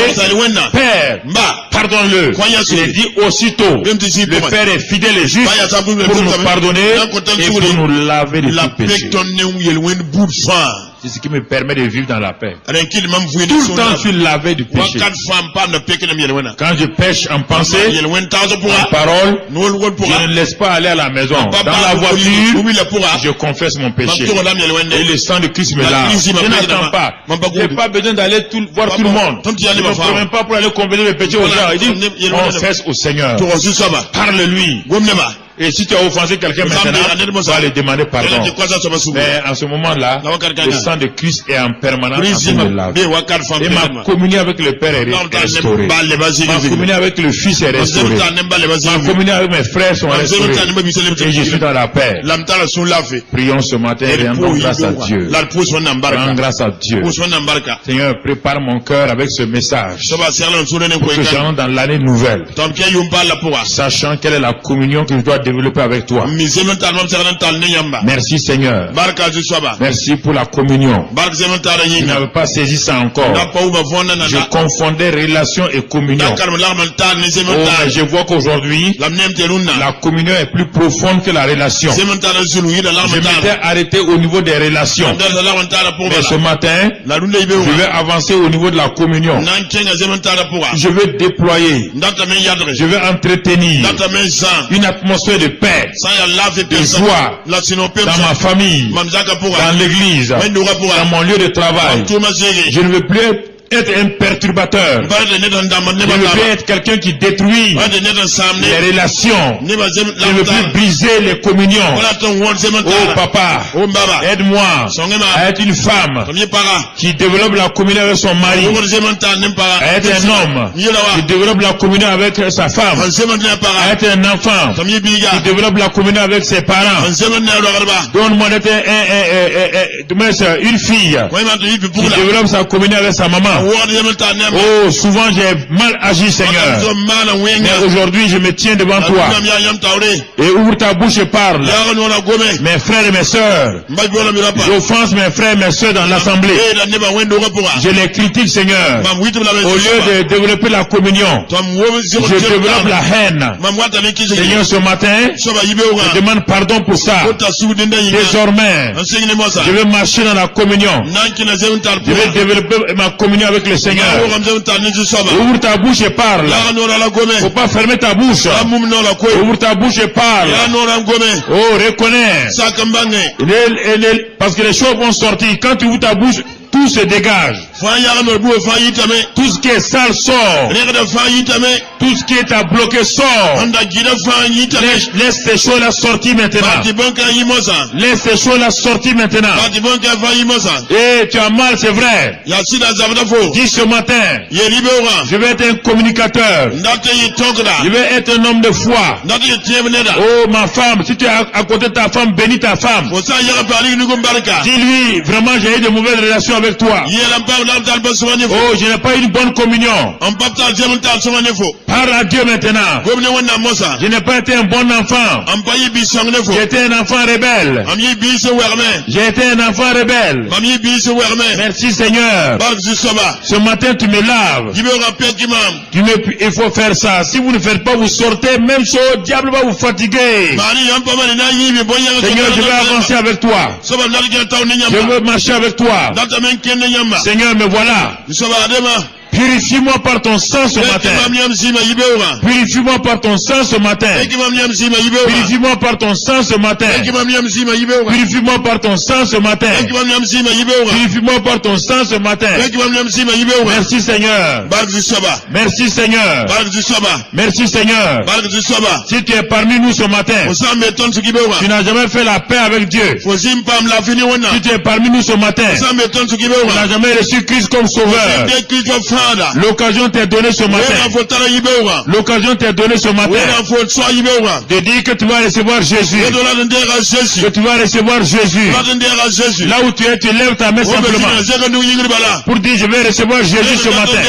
A: Père, pardonne-le. Il est dit aussitôt, le Père est fidèle et juste pour nous pardonner et pour nous laver de tout péché. C'est ce qui me permet de vivre dans la paix. Tout le temps, je suis lavé du péché. Quand je pêche en pensée, en parole, je ne laisse pas aller à la maison. Dans la voiture, je confesse mon péché. Et le sang de Christ me lave. Je n'attends pas. Je n'ai pas besoin d'aller voir tout le monde. Je ne me promène pas pour aller convenir mes péchés aux gens. Il dit, confesse au Seigneur. Parle-lui. Et si tu as offensé quelqu'un maintenant, tu vas lui demander pardon. Mais en ce moment-là, le sang de Christ est en permanence en train de laver. Et ma communion avec le Père est restaurée. Ma communion avec le Fils est restaurée. Ma communion avec mes frères sont restaurées. Et je suis dans la paix. Prions ce matin et rendons grâce à Dieu. Rendons grâce à Dieu. Seigneur, prépare mon cœur avec ce message. Pour que j'entre dans l'année nouvelle. Sachant quelle est la communion que je dois développer avec toi. Merci Seigneur. Merci pour la communion. Je n'avais pas saisi ça encore. Je confondais relation et communion. Je vois qu'aujourd'hui, la communion est plus profonde que la relation. Je m'étais arrêté au niveau des relations. Mais ce matin, je vais avancer au niveau de la communion. Je vais déployer. Je vais entretenir une atmosphère de paix, de joie dans ma famille, dans l'église, dans mon lieu de travail. Je ne veux plus être être un perturbateur. Je veux plus être quelqu'un qui détruit les relations. Je ne veux plus briser les communions. Oh papa, aide-moi à être une femme qui développe la communion avec son mari, à être un homme qui développe la communion avec sa femme, à être un enfant qui développe la communion avec ses parents. Donne-moi d'être une fille qui développe sa communion avec sa maman. Oh, souvent j'ai mal agi, Seigneur. Mais aujourd'hui, je me tiens devant toi. Et ouvre ta bouche et parle. Mes frères et mes sœurs, j'offense mes frères et mes sœurs dans l'assemblée. Je les critique, Seigneur. Au lieu de développer la communion, je développe la haine. Seigneur, ce matin, je demande pardon pour ça. Désormais, je vais marcher dans la communion. Je vais développer ma communion avec le Seigneur. Ouvre ta bouche et parle. Faut pas fermer ta bouche. Ouvre ta bouche et parle. Oh, reconnais. Parce que les choses vont sortir. Quand tu ouvres ta bouche, tout se dégage. Tout ce qui est sale sort. Tout ce qui est à bloquer sort. Laisse ces choses-là sortir maintenant. Laisse ces choses-là sortir maintenant. Et tu as mal, c'est vrai. Dis ce matin, je vais être un communicateur. Je vais être un homme de foi. Oh ma femme, si tu es à côté de ta femme, bénis ta femme. Dis-lui, vraiment j'ai eu de mauvaises relations avec toi. Oh, je n'ai pas eu une bonne communion. Parle à Dieu maintenant. Je n'ai pas été un bon enfant. J'ai été un enfant rebelle. J'ai été un enfant rebelle. Merci Seigneur. Ce matin tu me laves. Il faut faire ça. Si vous ne faites pas, vous sortez. Même chose, le diable va vous fatiguer. Seigneur, je vais avancer avec toi. Je veux marcher avec toi. Seigneur, me voilà. Purifie-moi par ton sang ce matin. Purifie-moi par ton sang ce matin. Purifie-moi par ton sang ce matin. Purifie-moi par ton sang ce matin. Purifie-moi par ton sang ce matin. Merci Seigneur. Merci Seigneur. Merci Seigneur. Si tu es parmi nous ce matin, tu n'as jamais fait la paix avec Dieu. Si tu es parmi nous ce matin, tu n'as jamais reçu Christ comme sauveur. L'occasion t'est donnée ce matin. L'occasion t'est donnée ce matin de dire que tu vas recevoir Jésus. Que tu vas recevoir Jésus. Là où tu es, tu lèves ta main simplement pour dire je vais recevoir Jésus ce matin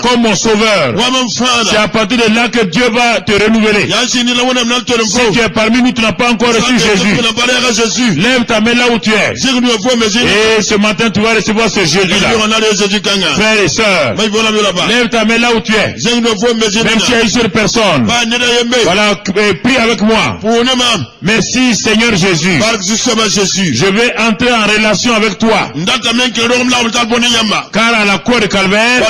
A: comme mon sauveur. C'est à partir de là que Dieu va te renouveler. Si tu es parmi nous, tu n'as pas encore reçu Jésus. Lève ta main là où tu es. Et ce matin, tu vas recevoir ce Jésus-là. Frères et sœurs, lève ta main là où tu es. Même si il y a une seule personne, voilà, prie avec moi. Merci Seigneur Jésus. Je vais entrer en relation avec toi. Car à la croix de Calvaire,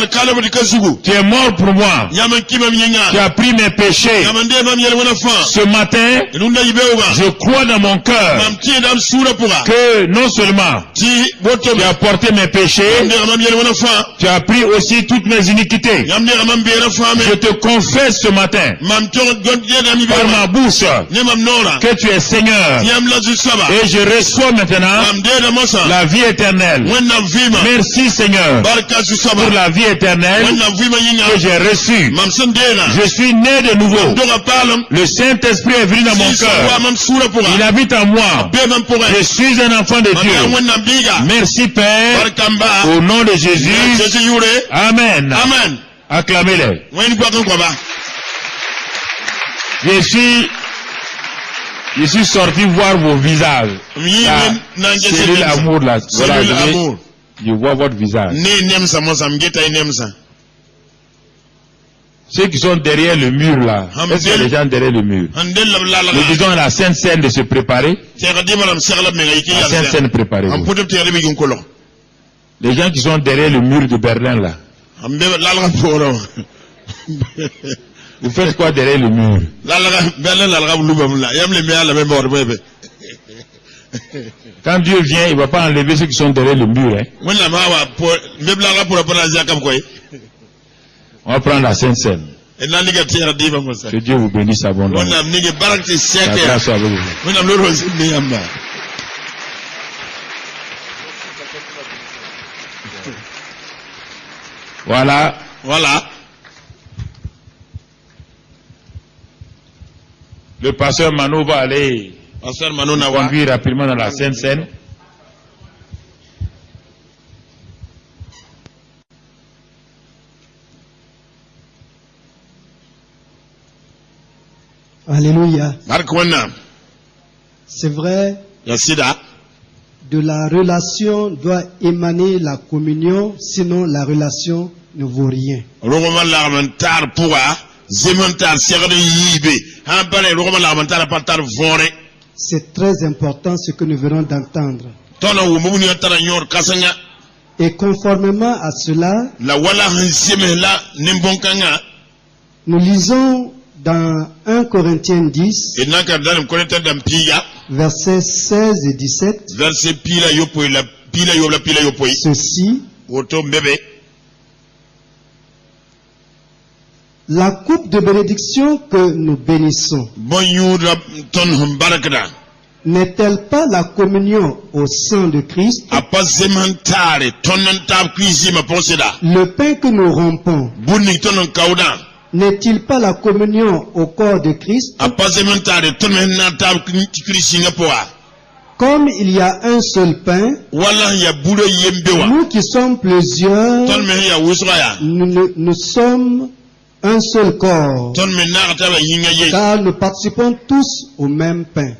A: tu es mort pour moi. Tu as pris mes péchés. Ce matin, je crois dans mon cœur que non seulement tu as porté mes péchés, tu as pris aussi toutes mes iniquités. Je te confesse ce matin par ma bouche que tu es Seigneur et je reçois maintenant la vie éternelle. Merci Seigneur pour la vie éternelle que j'ai reçue. Je suis né de nouveau. Le Saint-Esprit est venu dans mon cœur. Il habite en moi. Je suis un enfant de Dieu. Merci Père. Au nom de Jésus. Amen. Acclamez-les. Je suis sorti voir vos visages. C'est l'amour là. Voilà, je vois votre visage. Ceux qui sont derrière le mur là, est-ce qu'il y a des gens derrière le mur? Nous disons à la Sainte Seine de se préparer. La Sainte Seine préparée. Les gens qui sont derrière le mur de Berlin là. Vous faites quoi derrière le mur? Quand Dieu vient, il ne va pas enlever ceux qui sont derrière le mur. Hein. On va prendre la Sainte Seine. Que Dieu vous bénisse abondamment. La grâce soit avec vous. Voilà. Le pasteur Mano va aller conduire rapidement dans la Sainte Seine.
C: Alléluia. C'est vrai, de la relation doit émaner la communion, sinon la relation ne vaut rien. C'est très important ce que nous venons d'entendre. Et conformément à cela, nous lisons dans 1 Corinthiens 10, versets 16 et 17, ceci: la coupe de bénédiction que nous bénissons n'est-elle pas la communion au sang de Christ? Le pain que nous rompons n'est-il pas la communion au corps de Christ? Comme il y a un seul pain, nous qui sommes plusieurs, nous sommes un seul corps, car nous participons tous au même pain.